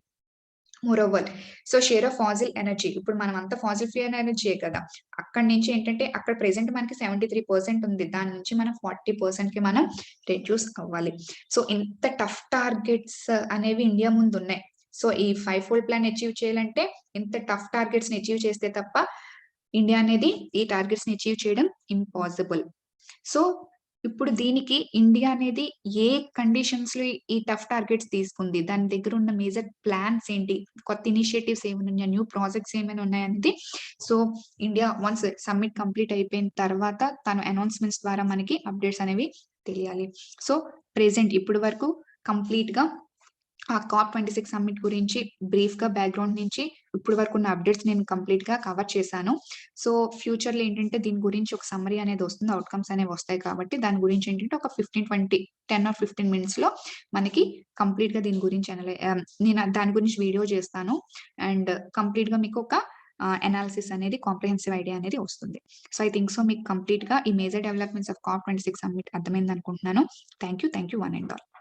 Moreover so share of fossil energy. ఇప్పుడు మనం అంతా ఫాసిల్ ఫ్యూయల్ ఎనర్జీయే కదా! అక్కడి నుంచి ఏంటంటే అక్కడ ప్రెజెంట్ మనకి 73% ఉంది. దాని నుంచి మనం 40%కి మనం రెడ్యూస్ అవ్వాలి. సో ఇంత టఫ్ టార్గెట్స్ అనేవి ఇండియా ముందున్నాయి. సో ఈ 5 ఫోల్డ్ ప్లాన్ అచీవ్ చేయాలంటే ఇంత టఫ్ టార్గెట్స్‌ని అచీవ్ చేస్తే తప్ప ఇండియా అనేది ఈ టార్గెట్స్‌ని అచీవ్ చేయడం ఇంపాసిబుల్. సో ఇప్పుడు దీనికి ఇండియా అనేది ఏ కండిషన్స్‌లో ఈ టఫ్ టార్గెట్స్ తీసుకుంది? దాని దగ్గర ఉన్న మేజర్ ప్లాన్స్ ఏంటి? కొత్త ఇనిషియేటివ్స్ ఏమైనా ఉన్నాయా? న్యూ ప్రాజెక్ట్స్ ఏమైనా ఉన్నాయనేది so India once summit complete అయిపోయిన తర్వాత తను అనౌన్స్‌మెంట్స్ ద్వారా మనకి అప్డేట్స్ అనేవి తెలియాలి. సో ప్రెజెంట్ ఇప్పటి వరకు కంప్లీట్‌గా ఆ COP26 సమ్మిట్ గురించి బ్రీఫ్‌గా బ్యాక్‌గ్రౌండ్ నుంచి ఇప్పటి వరకు ఉన్న అప్డేట్స్ నేను కంప్లీట్‌గా కవర్ చేశాను. సో ఫ్యూచర్‌లో ఏంటంటే దీని గురించి ఒక సమ్మరీ అనేది వస్తుంది. ఔట్‌కమ్స్ అనేవి వస్తాయి కాబట్టి దాని గురించి ఏంటంటే ఒక 10 ఆర్ 15 మినిట్స్‌లో మనకి కంప్లీట్‌గా దీని గురించి నేను దాని గురించి వీడియో చేస్తాను. అండ్ కంప్లీట్‌గా మీకు ఒక అనాలిసిస్ అనేది కాంప్రిహెన్సివ్ ఐడియా అనేది వస్తుంది. సో ఐ థింక్ సో మీకు కంప్లీట్‌గా ఈ major developments of COP26 summit అర్థమైందనుకుంటున్నాను. Thank you one and all.